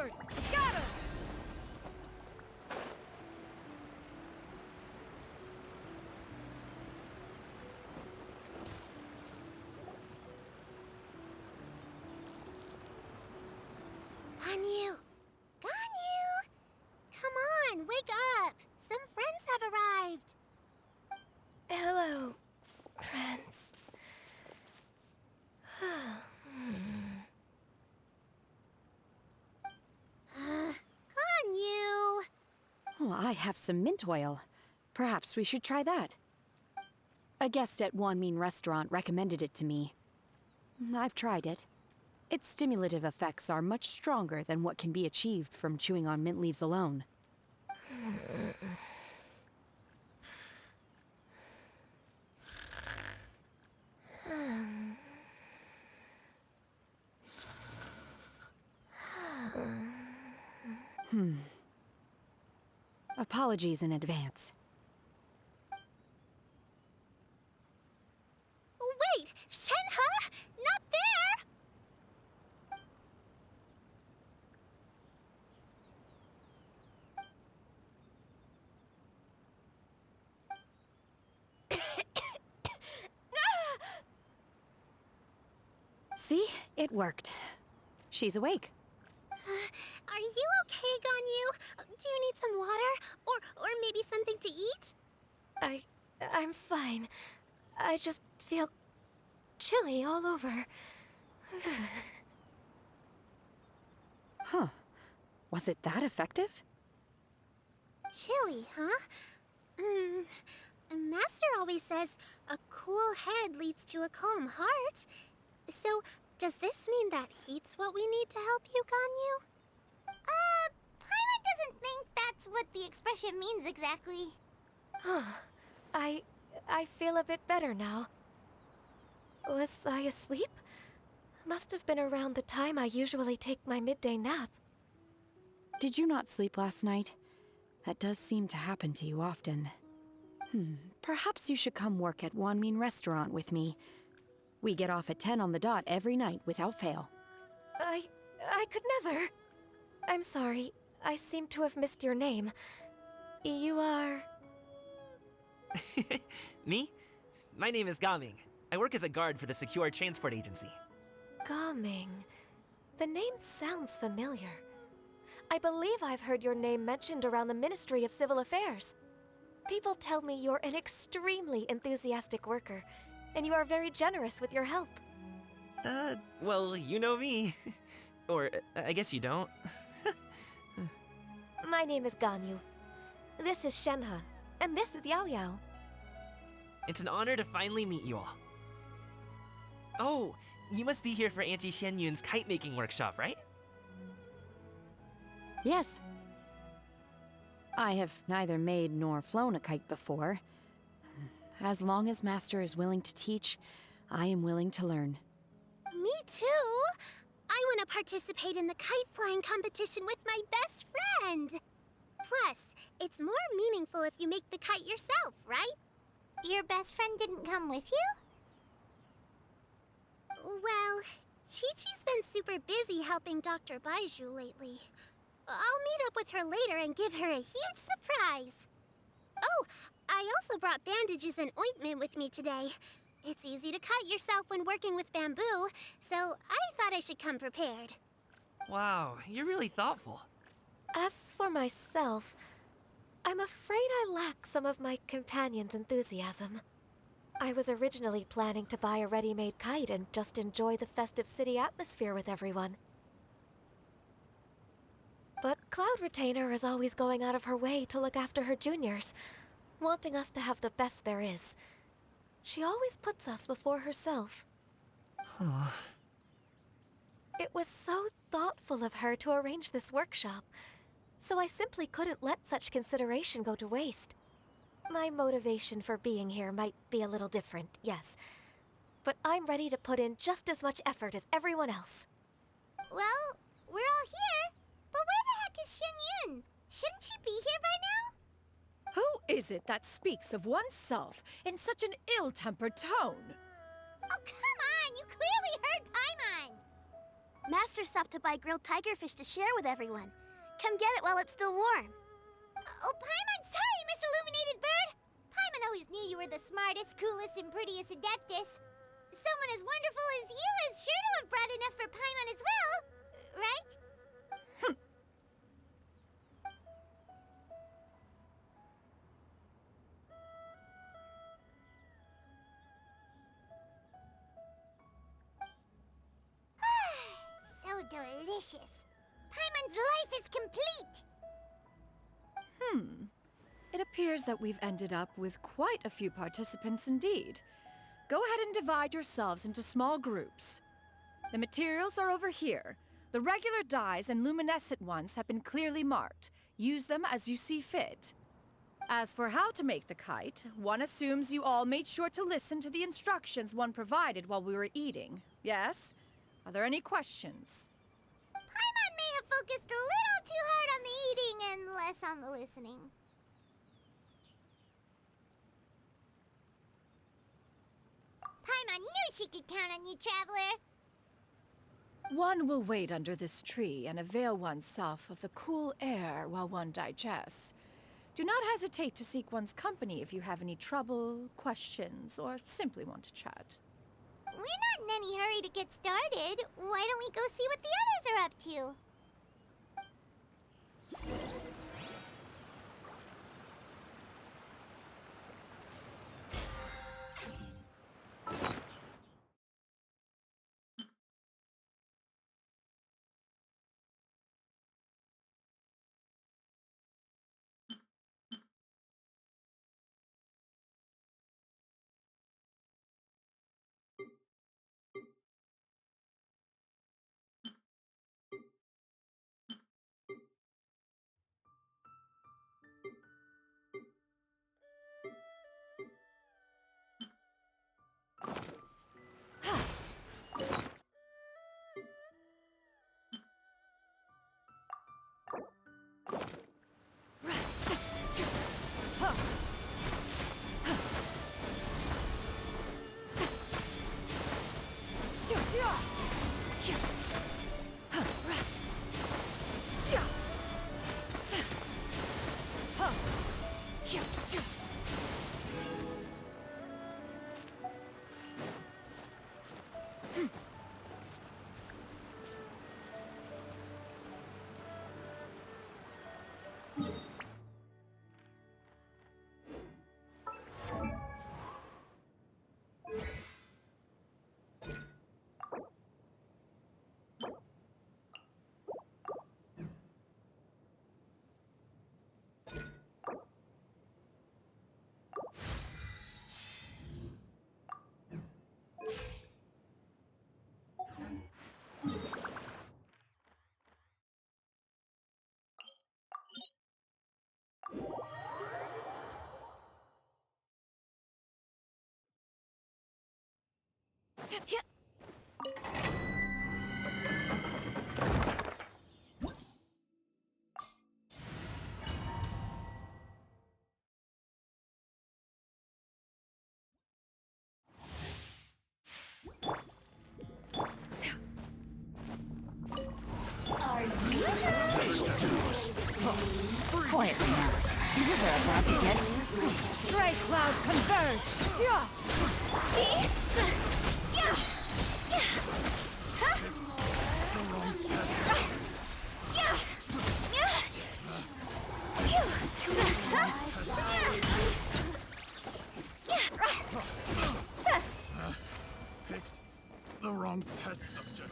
Forward! Scatter! Ganyu! Ganyu! Come on, wake up! Some friends have arrived! Hello, friends. Ganyu! Oh, I have some mint oil. Perhaps we should try that. A guest at Wanmin Restaurant recommended it to me. I've tried it. Its stimulative effects are much stronger than what can be achieved from chewing on mint leaves alone. Apologies in advance. Wait! Shenhe? Not there! See? It worked. She's awake. Are you okay, Ganyu? Do you need some water? Or maybe something to eat? I'm fine. I just feel chilly all over. Huh. Was it that effective? Chilly, huh? Master always says a cool head leads to a calm heart. So, does this mean that heat's what we need to help you, Ganyu? Paimon doesn't think that's what the expression means exactly. I feel a bit better now. Was I asleep? Must have been around the time I usually take my midday nap. Did you not sleep last night? That does seem to happen to you often. Perhaps you should come work at Wanmin Restaurant with me. We get off at 10 on the dot every night without fail. I could never. I'm sorry. I seem to have missed your name. You are... Me? My name is Gaming. I work as a guard for the Secure Transport Agency. Gaming. The name sounds familiar. I believe I've heard your name mentioned around the Ministry of Civil Affairs. People tell me you're an extremely enthusiastic worker, and you are very generous with your help. Well, you know me. Or, I guess you don't. My name is Ganyu. This is Shenhe, and this is Yao Yao. It's an honor to finally meet you all. Oh, you must be here for Auntie Xian Yun's kite-making workshop, right? Yes. I have neither made nor flown a kite before. As long as Master is willing to teach, I am willing to learn. Me too! I want to participate in the kite flying competition with my best friend! Plus, it's more meaningful if you make the kite yourself, right? Your best friend didn't come with you? Well, Chi-Chi's been super busy helping Dr. Baizhu lately. I'll meet up with her later and give her a huge surprise. Oh, I also brought bandages and ointment with me today. It's easy to cut yourself when working with bamboo, so I thought I should come prepared. Wow, you're really thoughtful. As for myself, I'm afraid I lack some of my companion's enthusiasm. I was originally planning to buy a ready-made kite and just enjoy the festive city atmosphere with everyone. But Cloud Retainer is always going out of her way to look after her juniors, wanting us to have the best there is. She always puts us before herself. Huh. It was so thoughtful of her to arrange this workshop, so I simply couldn't let such consideration go to waste. My motivation for being here might be a little different, yes, but I'm ready to put in just as much effort as everyone else. Well, we're all here, but where the heck is Xian Yun? Shouldn't she be here by now? Who is it that speaks of oneself in such an ill-tempered tone? Oh, come on! You clearly heard Paimon! promised herself to buy grilled tigerfish to share with everyone. Come get it while it's still warm. Oh, Paimon, sorry, Miss Illuminated Bird! Paimon always knew you were the smartest, coolest, and prettiest Adeptus. Someone as wonderful as you is sure to have brought enough for Paimon as well, right? So delicious. Paimon's life is complete. It appears that we've ended up with quite a few participants indeed. Go ahead and divide yourselves into small groups. The materials are over here. The regular dyes and luminescent ones have been clearly marked. Use them as you see fit. As for how to make the kite, one assumes you all made sure to listen to the instructions one provided while we were eating. Yes? Are there any questions? Paimon may have focused a little too hard on the eating and less on the listening. Paimon knew she could count on you, Traveler. One will wait under this tree and avail oneself of the cool air while one digests. Do not hesitate to seek one's company if you have any trouble, questions, or simply want to chat. We're not in any hurry to get started. Why don't we go see what the others are up to? Quietly now. You were about to get... Stray Cloud converge! Yeah! Picked the wrong test subject.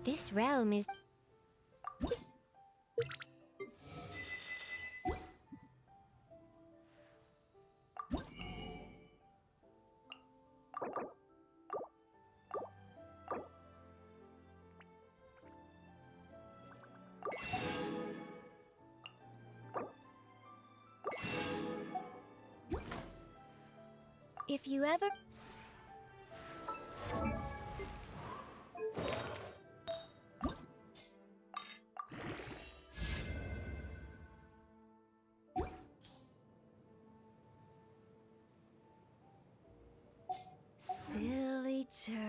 This realm is... If you ever... Silly church.